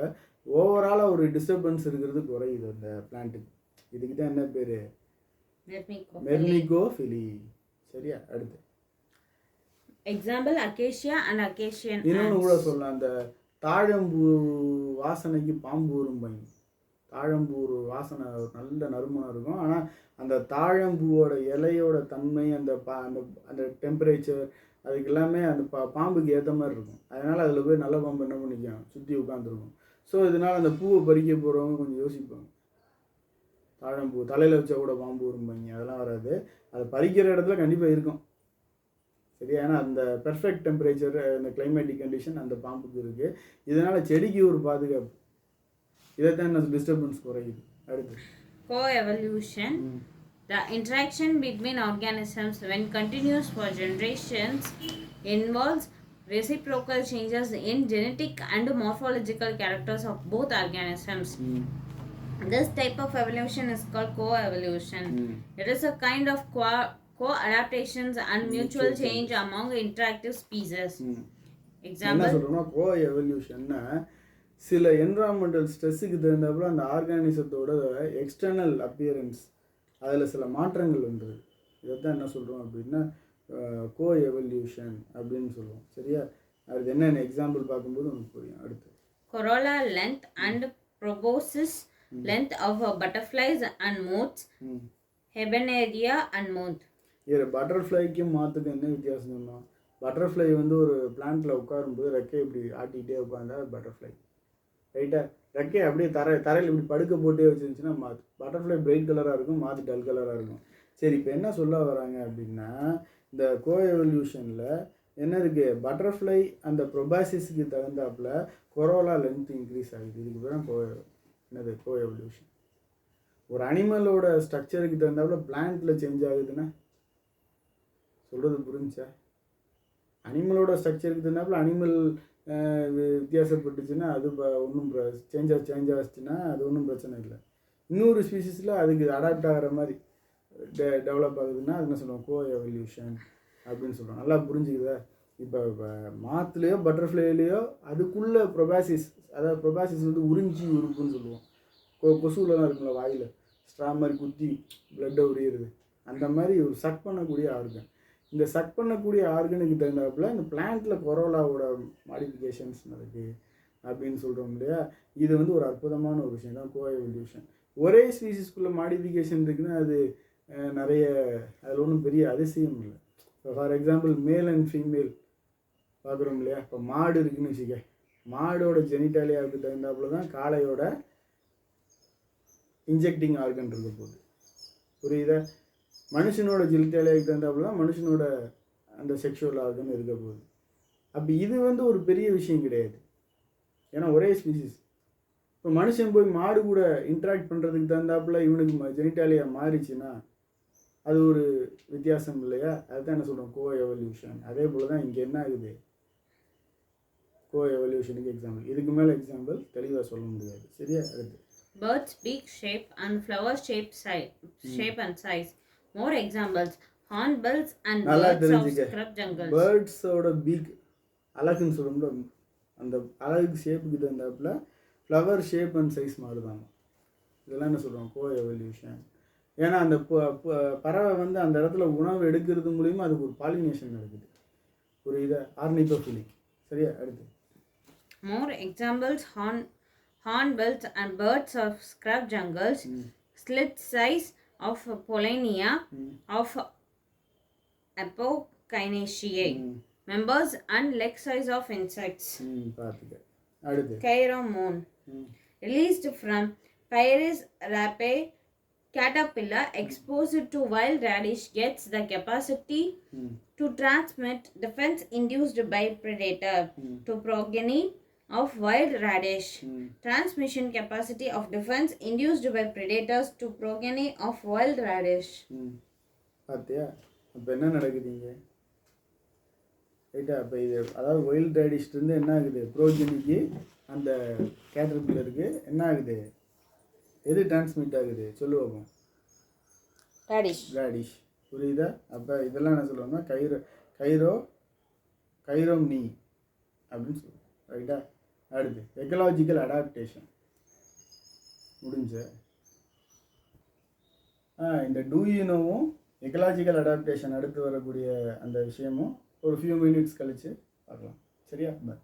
ஓவராலாக ஒரு டிஸ்டர்பன்ஸ் இருக்கிறது குறையுது அந்த பிளான்ட்டுக்கு. இதுக்கு தான் என்ன பேர், மெர்மிகோஃபிலி. சரியா? அடுத்து எக்ஸாம்பிள் அகேஷியா அண்ட் அகேஷியன். இன்னொன்று கூட சொல்லலாம், அந்த தாழம்பூ வாசனைக்கு பாம்பு வரும்பாங்க. தாழம்பூ ஒரு வாசனை நல்ல நறுமணம் இருக்கும். ஆனால் அந்த தாழம்பூவோட இலையோட தன்மை, அந்த அந்த டெம்பரேச்சர், அதுக்கு எல்லாமே அந்த பாம்புக்கு ஏற்ற மாதிரி இருக்கும். அதனால் அதில் போய் நல்ல பாம்பு என்ன பண்ணிக்கும், சுற்றி உட்காந்துருக்கும். ஸோ இதனால் அந்த பூவை பறிக்க போகிறவங்க கொஞ்சம் யோசிப்பாங்க. தாழம்பூ தலையில் வச்சா கூட பாம்பு வரும்பாங்க, அதெல்லாம் வராது. அதை பறிக்கிற இடத்துல கண்டிப்பாக இருக்கும். சரியா? ஏன்னா அந்த பெர்ஃபெக்ட் டெம்பரேச்சர், அந்த கிளைமேட்டிக் கண்டிஷன் அந்த பாம்புக்கு இருக்குது. இதனால் செடிக்கு ஒரு பாதுகாப்பு. இதைத்தான் என்ன டிஸ்டர்பன்ஸ் குறையுது. அடுத்து co-evolution. The interaction between organisms when continuous for generations involves reciprocal changes in genetic and morphological characters of both organisms. This type of evolution is called co-evolution. It is a kind of co-adaptations and mutual change among interactive species. Example, என்ன சொல்றோம்னா, co-evolutionனா சில environmental ஸ்ட்ரெஸ்ஸுக்கு தகுந்தாப்புல அந்த ஆர்கானிசத்தோட external appearance அதில் சில மாற்றங்கள் வந்துடுது. இதைத்தான் என்ன சொல்கிறோம் அப்படின்னா co-evolution அப்படின்னு சொல்லுவோம். சரியா? அது என்னென்ன எக்ஸாம்பிள் பார்க்கும்போது உங்களுக்கு புரியும். அடுத்து corolla length and proboscis length of butterflies and moths, Habenaria and moth. இது பட்டர்ஃப்ளைக்கும் மாற்றுக்கு என்ன வித்தியாசம் சொன்னோம்? பட்டர்ஃப்ளை வந்து ஒரு பிளான்ட்டில் உட்காரும்போது ரெக்கை இப்படி ஆட்டிகிட்டே உட்காந்தா பட்டர்ஃப்ளை, ரைட்டாக? ரெக்கையை அப்படியே தரையில் இப்படி படுக்க போட்டே வச்சுருந்துச்சுன்னா மாற்று. பட்டர்ஃப்ளை பிரைட் கலராக இருக்கும், மாற்று டல் கலராக இருக்கும். சரி, இப்போ என்ன சொல்ல வராங்க அப்படின்னா, இந்த கோஎவல்யூஷனில் என்ன இருக்குது, பட்டர்ஃப்ளை அந்த ப்ரொபாசிஸ்க்கு தகுந்தாப்புல கொரோலா லென்த் இன்க்ரீஸ் ஆகுது. இதுக்கு பேர் என்னது கோ எவல்யூஷன். ஒரு அனிமலோட ஸ்ட்ரக்சருக்கு தகுந்தாப்புல பிளான்ட்டில் சேஞ்ச் ஆகுதுன்னா சொல்கிறது புரிஞ்சா? அனிமலோட ஸ்ட்ரக்சருக்கு தகுந்தாப்புல அனிமல் வித்தியாசப்பட்டுச்சுன்னா அது ஒன்றும் சேஞ்ச் ஆச்சுன்னா அது ஒன்றும் பிரச்சனை இல்லை. இன்னொரு ஸ்பீசிஸில் அதுக்கு அடாப்ட் ஆகிற மாதிரி டெவலப் ஆகுதுன்னா அது என்ன சொல்லுவோம், கோ எவல்யூஷன் அப்படின்னு சொல்கிறோம். நல்லா புரிஞ்சுக்குதா? இப்போ மாத்துலேயோ பட்டர்ஃப்ளைலேயோ அதுக்குள்ளே ப்ரொபாசிஸ், அதாவது ப்ரொபாசிஸ் வந்து உறிஞ்சி உறுப்புன்னு சொல்லுவோம். கொசுவிலலாம் இருக்குல்ல வாயில் ஸ்ட்ரா மாதிரி குத்தி பிளட்டை உரியிறது, அந்த மாதிரி ஒரு சக் பண்ணக்கூடிய ஆர்கன். இந்த சக் பண்ணக்கூடிய ஆர்கனுக்கு தகுந்தாப்புல இந்த பிளான்ட்டில் கொரோலாவோட மாடிஃபிகேஷன்ஸ் நடக்குது அப்படின்னு சொல்கிறோம் இல்லையா? இது வந்து ஒரு அற்புதமான ஒரு விஷயம் தான் கோ எவல்யூஷன். ஒரே ஸ்பீசிஸ்குள்ளே மாடிஃபிகேஷன் இருக்குன்னா அது நிறைய, அதில் ஒன்றும் பெரிய அதிசயம் இல்லை. இப்போ for example male and female பார்க்குறோம் இல்லையா? இப்போ மாடு இருக்குன்னு வச்சுக்க, மாடோட ஜெனிட்டாலியாவுக்கு தகுந்தாப்புல தான் காளையோட இன்ஜெக்டிங் ஆர்கன் இருக்க போகுது. புரியுதா? மனுஷனோட ஜெனிட்டாலியாவுக்கு தகுந்தாப்புல தான் மனுஷனோட அந்த செக்ஷுவல் ஆர்கன் இருக்க போகுது. அப்போ இது வந்து ஒரு பெரிய விஷயம் கிடையாது, ஏன்னா ஒரே ஸ்பீசிஸ். இப்போ மனுஷன் போய் மாடு கூட இன்ட்ராக்ட் பண்ணுறதுக்கு தகுந்தாப்புல இவனுக்கு ஜெனிட்டாலியா மாறிச்சுன்னா அது ஒரு வித்தியாசம் இல்லையா? அதுதான் என்ன சொல்கிறோம், கோ எவல்யூஷன். அதே போல் தான் இங்கே என்ன ஆகுது, கோ எவல்யூஷனுக்கு எக்ஸாம்பிள். இதுக்கு மேலே எக்ஸாம்பிள் தெளிவாக சொல்ல முடியாது. சரியா? அடுத்து Birds' beak shape and flower shape and size. More examples: hornbills and birds of scrub jungles. பேர்ட்ஸோட பீக் அழகுன்னு சொல்லும்போது அந்த அழகு ஷேப்புக்கு தகுந்தாப்புல ஃப்ளவர் ஷேப் அண்ட் சைஸ் மாறுதாங்க. இதெல்லாம் என்ன சொல்கிறோம், கோ எவல்யூஷன். ஏன்னா அந்த பறவை வந்து அந்த இடத்துல உணவு எடுக்கிறது மூலிமா அதுக்கு ஒரு பாலினேஷன் நடக்குது. புரியுதா? ஆர்னித்தோஃபிலிக். சரியா? அடுத்து more examples: hornbills and birds of scrub jungles, slit size of Pollinia of Apocynaceae, members and leg size of insects. பார்த்துக்க. அடுத்து Chaeromone, released from Pieris rape caterpillar exposed to wild radish gets the capacity to transmit defense induced by predator to progeny of wild radish. Transmission capacity of defense induced by predators to progeny of wild radish. பார்த்தியா? அப்போ என்ன நடக்குதுங்க ரைட்டா? அப்போ இது அதாவது wild ரேடிஷ்லேருந்து என்ன ஆகுது, ப்ரோஜனிக்கு அந்த கேட்டர்பில்லருக்கு என்ன ஆகுது, எது டிரான்ஸ்மிட் ஆகுது சொல்லுவோம், ரேடிஷ். புரியுதா? அப்போ இதெல்லாம் என்ன சொல்லுவோம்னா கைரோம் நீ அப்படின்னு சொல்லுவோம். ரைட்டா? அடுத்து எக்கலாஜிக்கல் அடாப்டேஷன் முடிஞ்ச இந்த டூயினோவும் எக்கலாஜிக்கல் அடாப்டேஷன் அடுத்து வரக்கூடிய அந்த விஷயமும் ஒரு ஃபியூ மினிட்ஸ் கழித்து பார்க்கலாம். சரியா? பாய்.